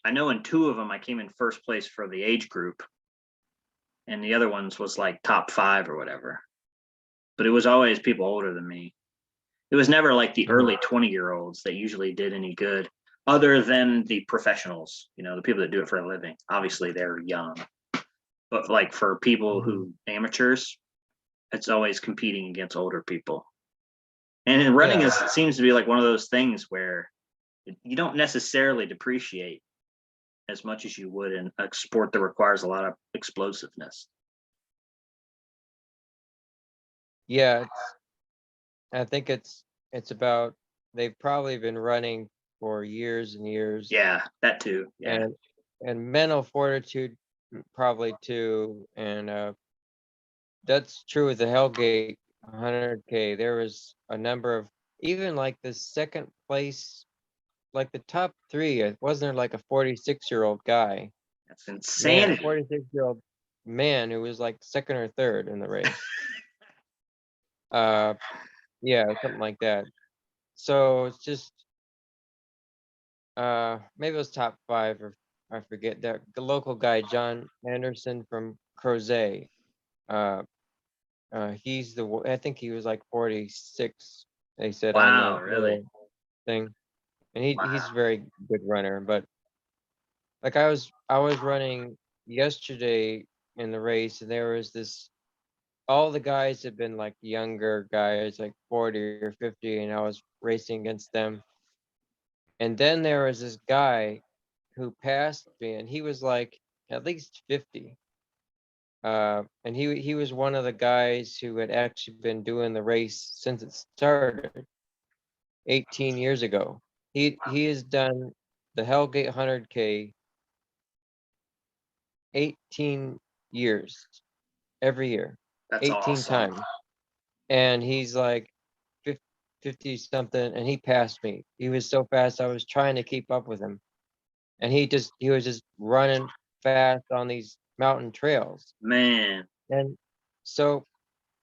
I know in two of them I came in first place for the age group, and the other ones was like top five or whatever. But it was always people older than me. It was never like the Mhm. early 20-year-olds that usually did any good, other than the professionals, the people that do it for a living. Obviously, they're young. But like for people Mhm. who amateurs, it's always competing against older people. And running Yeah. is seems to be like one of those things where you don't necessarily depreciate as much as you would in a sport that requires a lot of explosiveness. Yeah, I think it's about they've probably been running for years and years, Yeah, that too. Yeah. and mental fortitude probably too. And that's true with the Hellgate 100K. There was a number of even like the second place, like the top three. Wasn't there like a 46-year-old guy? That's Man, a insanity. 46-year-old man who was like second or third in the race. Uh, yeah, something like that. So it's just maybe it was top five or I forget that the local guy John Anderson from Crozet. Uh, I think he was like 46. They said on Wow, the really? little thing, and he's a Wow. very good runner. But like I was running yesterday in the race, and there was this. All the guys had been like younger guys, like 40 or 50, and I was racing against them. And then there was this guy who passed me, and he was like at least 50. And he was one of the guys who had actually been doing the race since it started 18 years ago. He has done the Hellgate 100K 18 years, every year, That's 18 awesome. times. And he's like 50 something, and he passed me. He was so fast, I was trying to keep up with him. And he was just running fast on these mountain trails. Man, And so,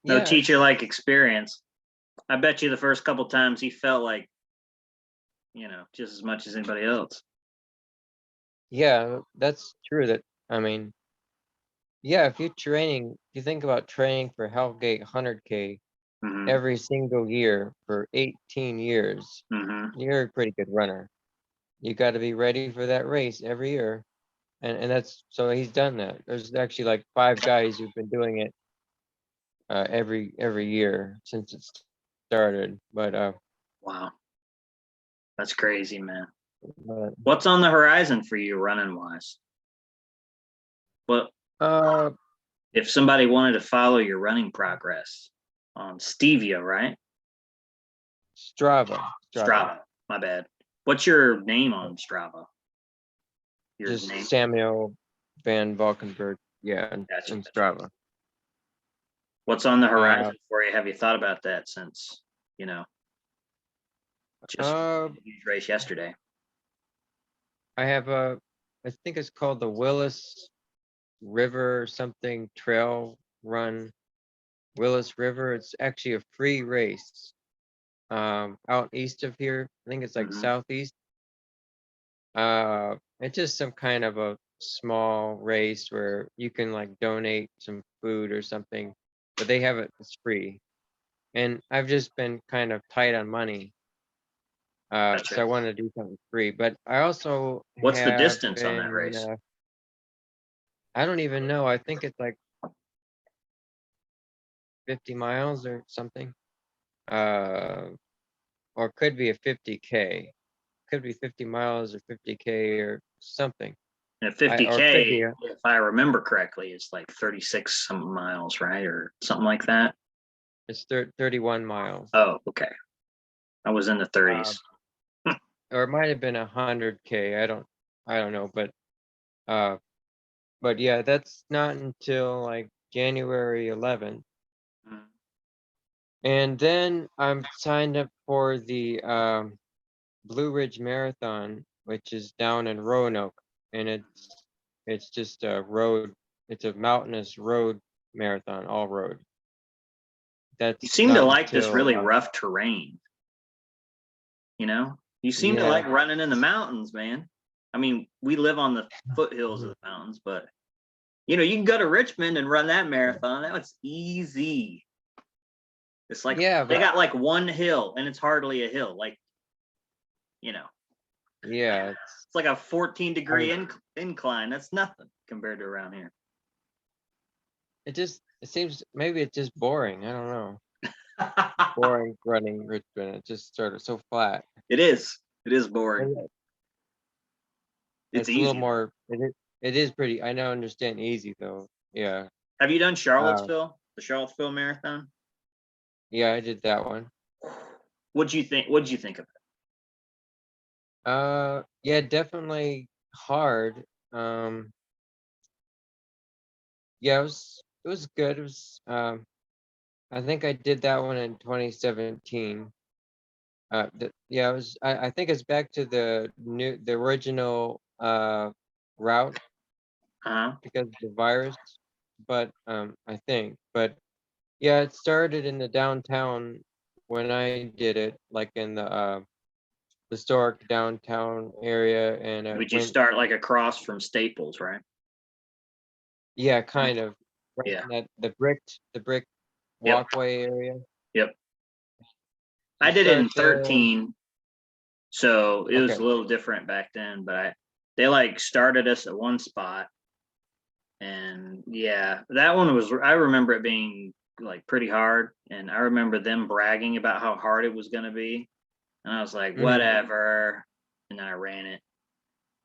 no yeah, teacher like experience. I bet you the first couple times he felt like, just as much as anybody else. yeah, that's true. I mean, yeah, if you think about training for Hellgate 100K Hmm. every single year for 18 years, Hmm. you're a pretty good runner. You got to be ready for that race every year. And that's so he's done that. There's actually like five guys who've been doing it every year since it started. But Wow, that's crazy, man. But, What's on the horizon for you running wise? Well, uh, if somebody wanted to follow your running progress on Stevia, right? Strava. Strava. My bad. What's your name on Strava? Your Just name? Samuel Van Valkenburg. Yeah, Gotcha. and Strava. What's on the Uh, horizon for you? Have you thought about that since, you know, just uh, a huge race yesterday? I have I think it's called the Willis River something trail run. Willis River. It's actually a free race. Out east of here. I think it's like Mhm. southeast. It's just some kind of a small race where you can like donate some food or something, but they have it, it's free. And I've just been kind of tight on money. So Gotcha. I want to do something free, but I also What's the have distance on that been, race? I don't even know. I think it's like 50 miles or something. Uh, or could be a 50K. Could be 50 miles or 50K or something. And Or could 50K, be if I remember correctly, is like 36 some miles, right? Or something like that. it's 31 miles. Oh, okay. I was in the Uh, 30s. or it might have been 100K. I don't know, uh, but yeah, that's not until like January 11th. Mm. And then I'm signed up for the Blue Ridge Marathon, which is down in Roanoke, and it's just a road. It's a mountainous road marathon, all road. You That's seem to not like this until really rough terrain, you know? You seem to yeah. like running in the mountains, man. I mean, we live on the foothills of the mountains, but you know, you can go to Richmond and run that marathon. That was easy. It's like Yeah, they but got like one hill and it's hardly a hill. Like, you know, yeah, it's like a 14-degree I, incline. That's nothing compared to around here. it seems maybe it's just boring. I don't know. Boring running Richmond. It's just sort of so flat. It is. It is boring. And It's it's a little easy though. more. It is pretty. I know, understand easy though. Yeah. Have you done Uh, Charlottesville? The Charlottesville Marathon? yeah, I did that one. What'd you think? What'd you think of it? Yeah, definitely hard. Yeah, it was good. It was I think I did that one in 2017. Yeah, it was I think it's back to the original route Uh-huh. because of the virus, but I think. But yeah, it started in the downtown when I did it, like in the historic downtown area, and it Would you went, start like across from Staples, right? yeah, kind of right Yeah. in that the brick Yep. walkway area. Yep. I You did it in start there. 13, so it was Okay. a little different back then, but they like started us at one spot. And yeah, that one was, I remember it being like pretty hard. And I remember them bragging about how hard it was going to be. And I was like, Hmm. whatever. And then I ran it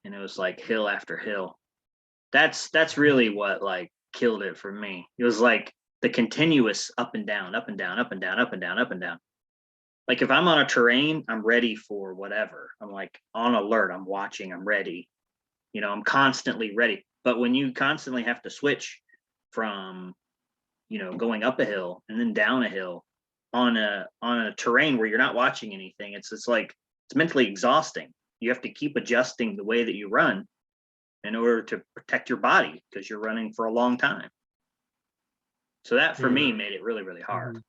and it was like hill after hill. That's really what like killed it for me. It was like the continuous up and down, up and down, up and down, up and down, up and down. Like if I'm on a terrain, I'm ready for whatever. I'm like on alert. I'm watching. I'm ready. You know, I'm constantly ready. But when you constantly have to switch from, you know, going up a hill and then down a hill on a terrain where you're not watching anything, it's like it's mentally exhausting. You have to keep adjusting the way that you run in order to protect your body because you're running for a long time. So that for Hmm. me made it really, really hard. Hmm.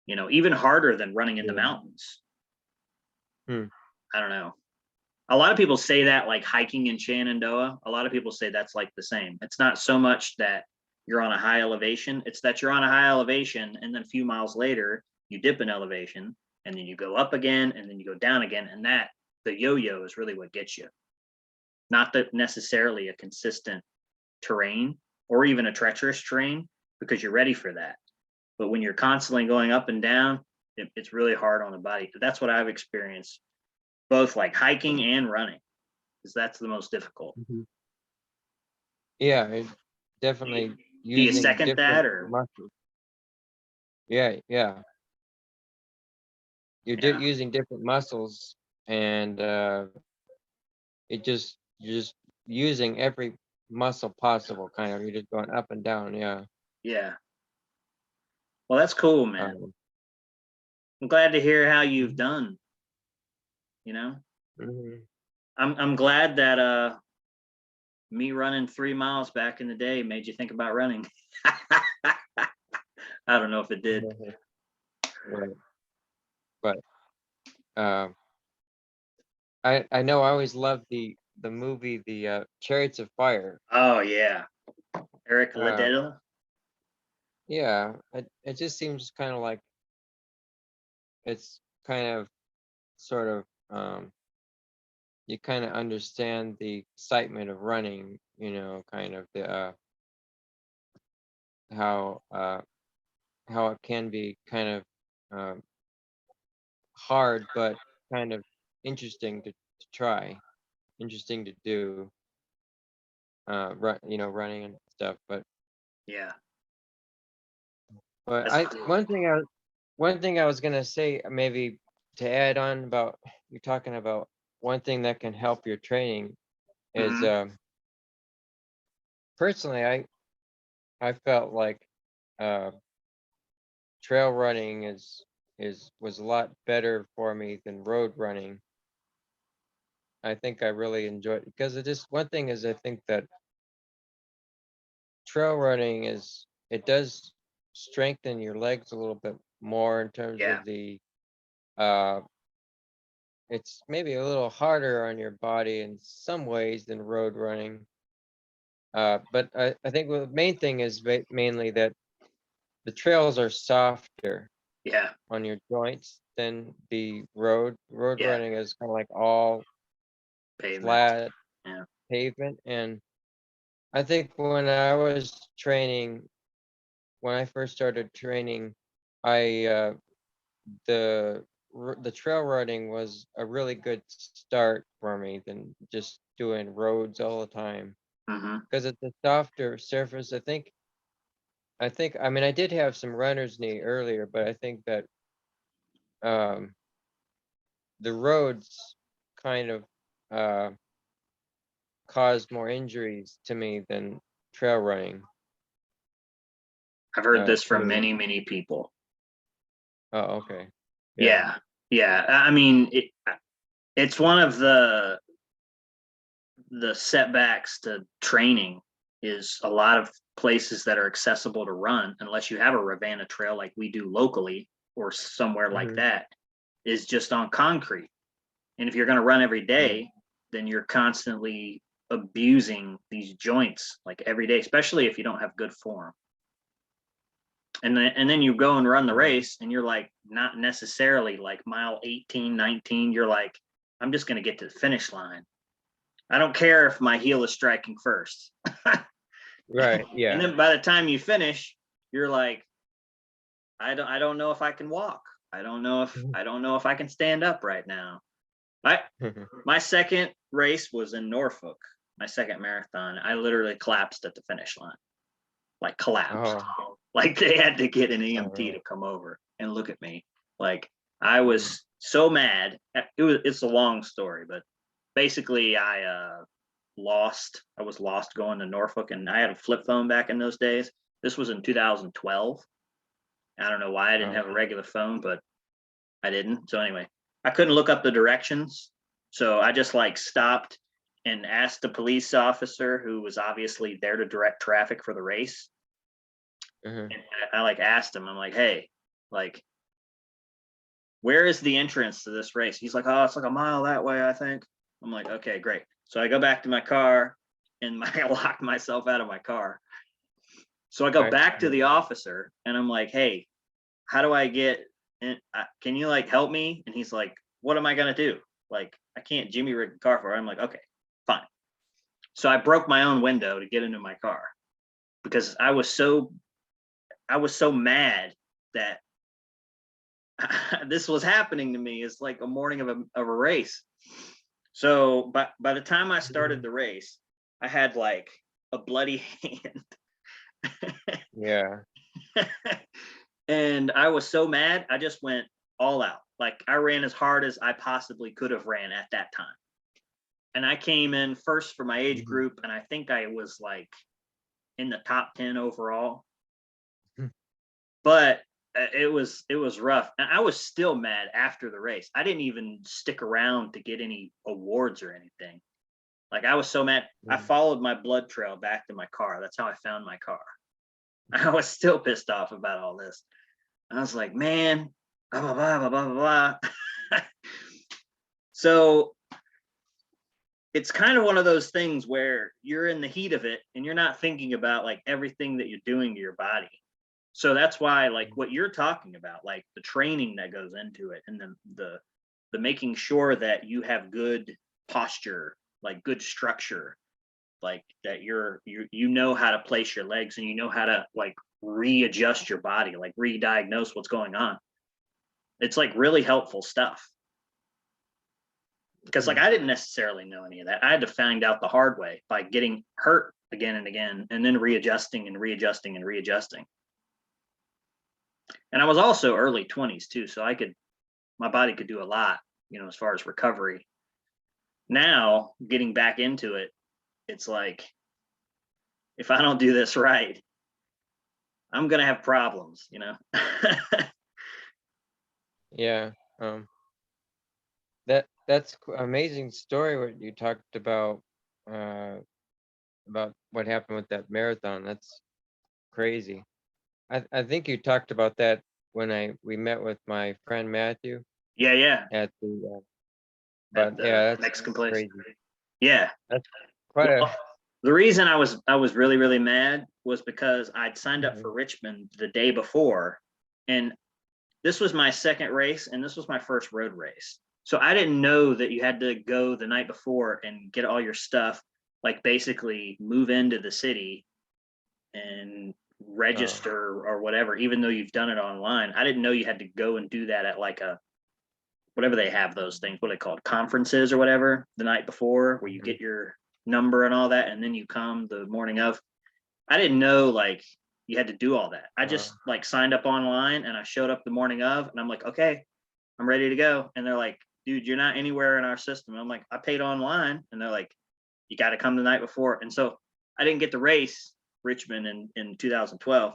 You know, even harder than running in the Yeah. mountains. Hmm. I don't know. A lot of people say that like hiking in Shenandoah, a lot of people say that's like the same. It's not so much that you're on a high elevation, it's that you're on a high elevation and then a few miles later you dip in elevation and then you go up again and then you go down again. And that the yo-yo is really what gets you. Not that necessarily a consistent terrain or even a treacherous terrain because you're ready for that. But when you're constantly going up and down, it's really hard on the body. That's what I've experienced both like hiking and running, because that's the most difficult. Yeah, it definitely Do you using second that, different or? muscles. Yeah, yeah. You're Yeah, using different muscles, and you're just using every muscle possible, kind of. You're just going up and down. Yeah. yeah. Well, that's cool, man. Um, I'm glad to hear how you've done. You know, mhm. I'm glad that me running 3 miles back in the day made you think about running. I don't know if it did. Right. But um, I know I always loved the movie, the Chariots of Fire. Oh yeah, Eric Uh, Liddell. yeah, it just seems kind of like it's kind of sort of you kind of understand the excitement of running, kind of the how uh how it can be kind of hard, but kind of interesting to try, interesting to do, running and stuff. Yeah, But that's I cool. one thing I was gonna say, maybe to add on about you're talking about one thing that can help your training is Hmm. personally I felt like uh, trail running was a lot better for me than road running. I think I really enjoyed because it just one thing is I think that trail running it does strengthen your legs a little bit more in terms Yeah, of the uh it's maybe a little harder on your body in some ways than road running. But I think the main thing is mainly that the trails are softer yeah, on your joints than the road yeah. running is kind of like all Pavement. flat Yeah. pavement. And I think when I was training, when I first started training, I the trail running was a really good start for me than just doing roads all the time Hmm. because it's a softer surface. I mean I did have some runner's knee earlier, but I think that um the roads kind of uh caused more injuries to me than trail running I've heard this to from me. many, many people. Oh, okay. Yeah. Yeah, yeah. I mean, it's one of the setbacks to training is a lot of places that are accessible to run, unless you have a Ravenna trail like we do locally or somewhere like Hmm. that, is just on concrete. And if you're going to run every Yeah. day, then you're constantly abusing these joints like every day, especially if you don't have good form. And then you go and run the Yeah. race and you're like not necessarily like mile 18, 19, you're like, I'm just going to get to the finish line. I don't care if my heel is striking first. Right. And Yeah. then by the time you finish, you're like, I don't know if I can walk. I don't know if I can stand up right now. I My second race was in Norfolk, my second marathon. I literally collapsed at the finish line. Like collapsed. Oh, Like they had to get an all EMT right. to come over and look at me. Like I Mhm. was so mad. It's a long story, but basically I was lost going to Norfolk, and I had a flip phone back in those days. This was in 2012. I don't know why I didn't have a Oh, regular phone, but I didn't. So anyway, I couldn't look up the directions. So I just like stopped and asked the police officer who was obviously there to direct traffic for the race. mhm. And I like asked him, I'm like, hey, like, where is the entrance to this race? He's like, oh, it's like a mile that way, I think. I'm like, okay, great. So I go back to my car and I lock myself out of my car. So I go Okay. back to the officer and I'm like, hey, how do I get in? Can you like help me? And he's like, what am I going to do? Like, I can't Jimmy rig the car for her. I'm like, okay, fine. So I broke my own window to get into my car because I was so mad that this was happening to me. It's like a morning of a race. So by the time I started the race, I had like a bloody hand. Yeah. And I was so mad, I just went all out. Like I ran as hard as I possibly could have ran at that time. And I came in first for my age Mhm. group, and I think I was like in the top 10 overall. But it was rough. And I was still mad after the race. I didn't even stick around to get any awards or anything. Like I was so mad. I Mhm. followed my blood trail back to my car. That's how I found my car. I was still pissed off about all this. I was like, man, blah blah blah blah blah blah. Blah. So it's kind of one of those things where you're in the heat of it and you're not thinking about like everything that you're doing to your body. So that's why like what you're talking about, like the training that goes into it, and the making sure that you have good posture, like good structure, like that you know how to place your legs, and you know how to like readjust your body, like re-diagnose what's going on. It's like really helpful stuff. Because like Mhm. I didn't necessarily know any of that. I had to find out the hard way by getting hurt again and again, and then readjusting and readjusting and readjusting. And I was also early 20s too, so my body could do a lot, as far as recovery. Now, getting back into it, it's like if I don't do this right, I'm gonna have problems. Yeah. That's amazing story what you talked uh about what happened with that marathon. That's crazy. I think you talked about that when I we met with my friend Matthew Yeah, yeah, at the at but the yeah, that's Mexican place. crazy. Yeah. That's quite a Well, the reason I was really really mad was because I'd signed up Mhm. for Richmond the day before, and this was my second race, and this was my first road race. So I didn't know that you had to go the night before and get all your stuff, like basically move into the city and uh, register or whatever, even though you've done it online. I didn't know you had to go and do that at like a whatever they have those things, what are they called, conferences or whatever, the night before, where you mhm. get your number and all that, and then you come the morning of. I didn't know like you had to do all that. I uh, just like signed up online and I showed up the morning of, and I'm like, okay, I'm ready to go. And they're like, dude, you're not anywhere in our system. And I'm like, I paid online. And they're like, you got to come the night before. And so I didn't get to race Richmond in 2012.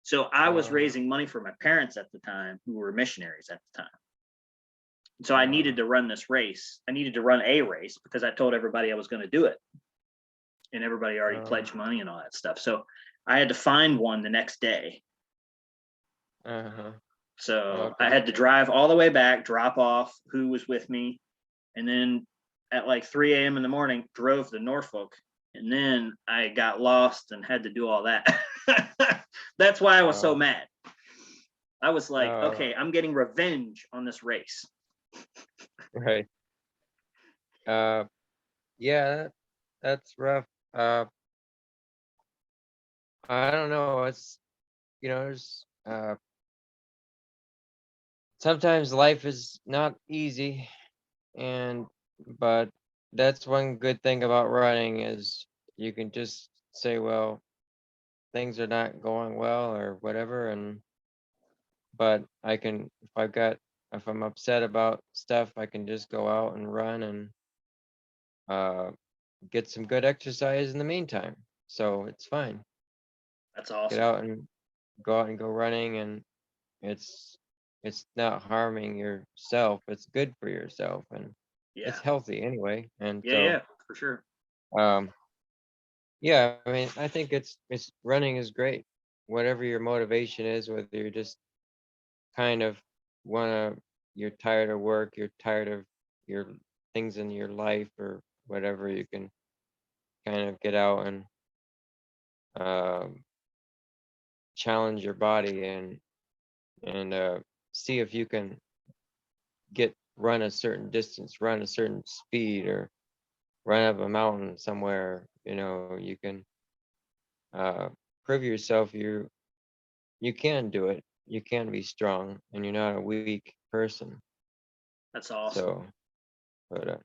So I was uh, raising money for my parents at the time, who were missionaries at the time. So I uh, needed to run this race. I needed to run a race because I told everybody I was going to do it. And everybody already uh, pledged money and all that stuff. So I had to find one the next day. uh-huh. So I Okay. had to drive all the way back, drop off who was with me, and then at like 3 a.m. in the morning, drove to Norfolk, and then I got lost and had to do all that. That's why I was so Uh, mad. I was like, uh, okay, I'm getting revenge on this race. right. Uh, yeah, that's rough. Uh, I don't know. It's there's sometimes life is not easy, and but that's one good thing about running is you can just say, well, things are not going well or whatever, and but I can if I'm upset about stuff, I can just go out and run and uh get some good exercise in the meantime. So it's fine. That's Get awesome. out and go out and go running, and it's it's not harming yourself. It's good for yourself, and it's Yeah. healthy anyway. And Yeah, so yeah, for sure. um yeah, I mean, I think it's running is great. Whatever your motivation is, whether you're just kind of wanna you're tired of work, you're tired of your things in your life or whatever, you can kind of get out and um challenge your body and see if you can get run a certain distance, run a certain speed, or run up a mountain somewhere. You can uh, prove yourself. You can do it. You can be strong, and you're not a weak person. That's awesome. So But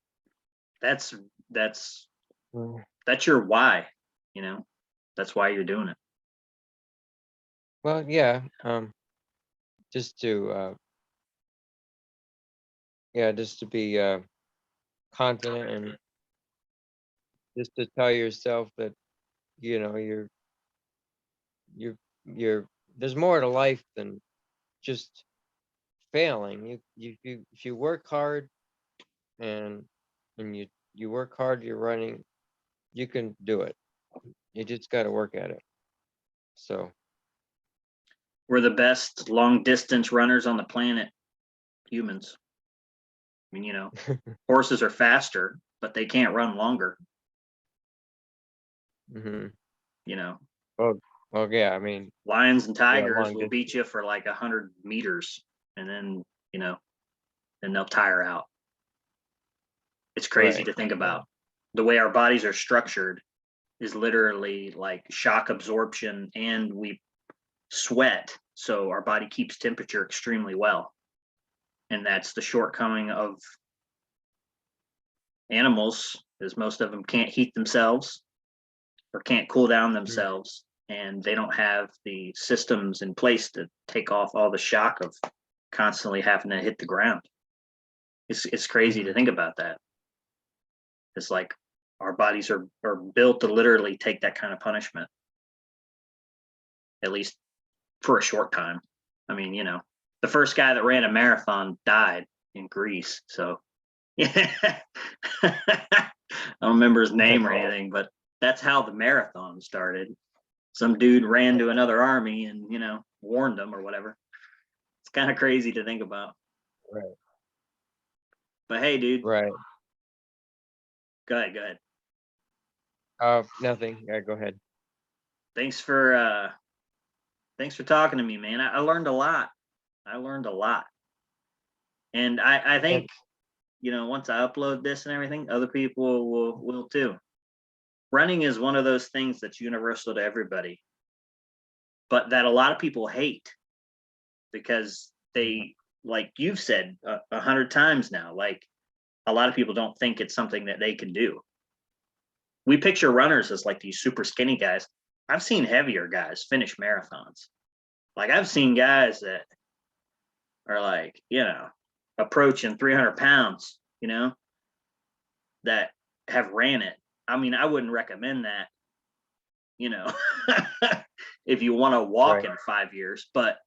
That's mm, that's your why, you know. That's why you're doing it. well, yeah, just to yeah, just to be confident, and just to tell yourself that you know you're you're there's more to life than just failing. If you work hard, and you work hard, you're running, you can do it. You just got to work at it. So We're the best long distance runners on the planet, humans. I mean, you know, horses are faster, but they can't run longer, hmm you know. well, well, yeah, I mean, Lions and yeah, tigers long will beat distance, you for like 100 meters, and then, you know, then they'll tire out. It's crazy right? to think Yeah. about. The way our bodies are structured is literally like shock absorption, and we sweat, so our body keeps temperature extremely well. And that's the shortcoming of animals, is most of them can't heat themselves or can't cool down Mm, themselves, and they don't have the systems in place to take off all the shock of constantly having to hit the ground. It's crazy to mhm. think about that. It's like our bodies are built to literally take that kind of punishment, at least for a short time. I mean, you know, the first guy that ran a marathon died in Greece. So yeah, I don't remember his name or anything, but that's how the marathon started. Some dude ran to another army and, you know, warned them or whatever. It's kind of crazy to think about. Right, But hey, dude, right. go ahead, go ahead. Nothing. Yeah, go ahead. Thanks for thanks for talking to me, man. I learned a lot. I learned a lot. And I Yeah, think, you know, once I upload this and everything, other people will too. Running is one of those things that's universal to everybody, but that a lot of people hate because they, like you've said 100 times now, like a lot of people don't think it's something that they can do. We picture runners as like these super skinny guys. I've seen heavier guys finish marathons. Like I've seen guys that are like, you know, approaching 300 pounds, you know, that have ran it. I mean, I wouldn't recommend that, you know, if you want to walk right. in 5 years, but,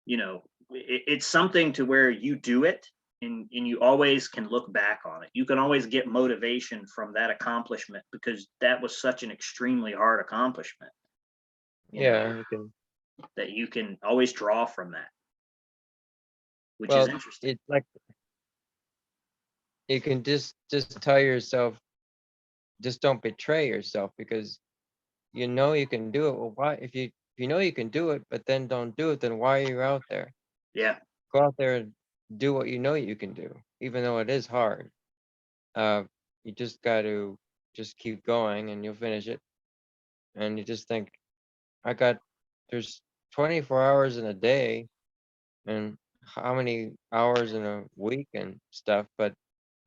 you know, it's something to where you do it, and you always can look back on it. You can always get motivation from that accomplishment because that was such an extremely hard accomplishment, you know, Yeah, you can. that you can always draw from that, which is Well, interesting. it's like you can just tell yourself, just don't betray yourself, because you know you can do it. Well, why if you know you can do it, but then don't do it, then why are you out there? Yeah. Go out there and do what you know you can do, even though it is hard. Uh, you just got to just keep going, and you'll finish it. And you just think, I got there's 24 hours in a day, and how many hours in a week and stuff, but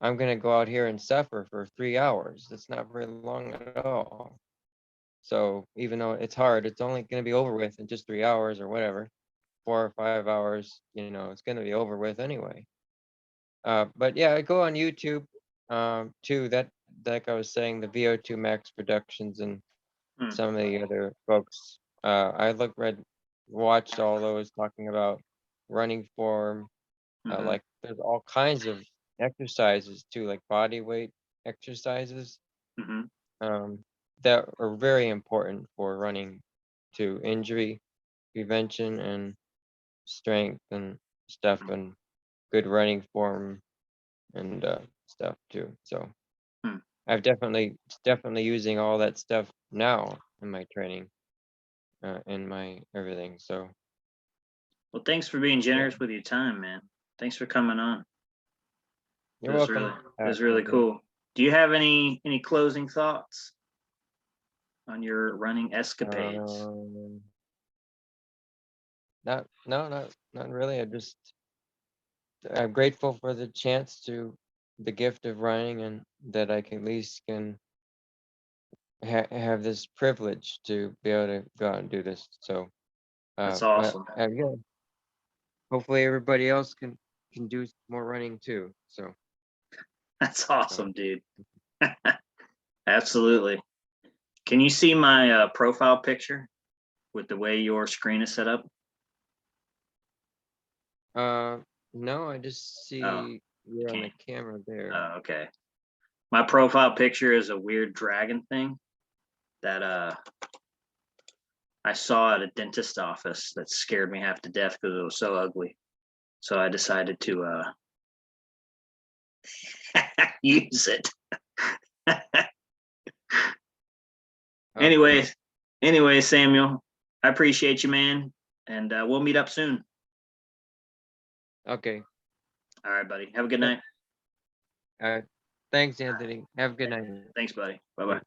I'm gonna go out here and suffer for 3 hours. That's not very long at all. So even though it's hard, it's only gonna be over with in just 3 hours or whatever, 4 or 5 hours. It's gonna be over with anyway. But yeah, I go on YouTube too. That, like I was saying, the VO2 Max Productions and Hmm. some of the other folks. Watched all those talking about running form. Mm-hmm. Like there's all kinds of exercises too, like body weight exercises, Mm-hmm. um, that are very important for running, to injury prevention and strength and stuff, and good running form and stuff too. So Hmm. I've definitely using all that stuff now in my training, in my everything. So Well, thanks for being yeah, generous with your time, man. Thanks for coming on. It you're was really welcome. it was really Anything. cool. Do you have any closing thoughts on your running escapades? Um, not no not not really. I just I'm grateful for the chance the gift of running, and that I can at least can have this privilege to be able to go out and do this. So, That's but awesome. yeah, hopefully everybody else can do more running too. So, That's so awesome, dude. Absolutely. Can you see my profile picture with the way your screen is set up? uh, no, I just Oh, see you're on the can't. camera there. Oh, okay. My profile picture is a weird dragon thing that I saw at a dentist office that scared me half to death because it was so ugly. So I decided to use it. Okay, anyway, Samuel, I appreciate you, man, and we'll meet up soon. okay. All right, buddy. Have a good Th- night. Uh, thanks, Anthony. Have a good night. Thanks, buddy. Bye bye.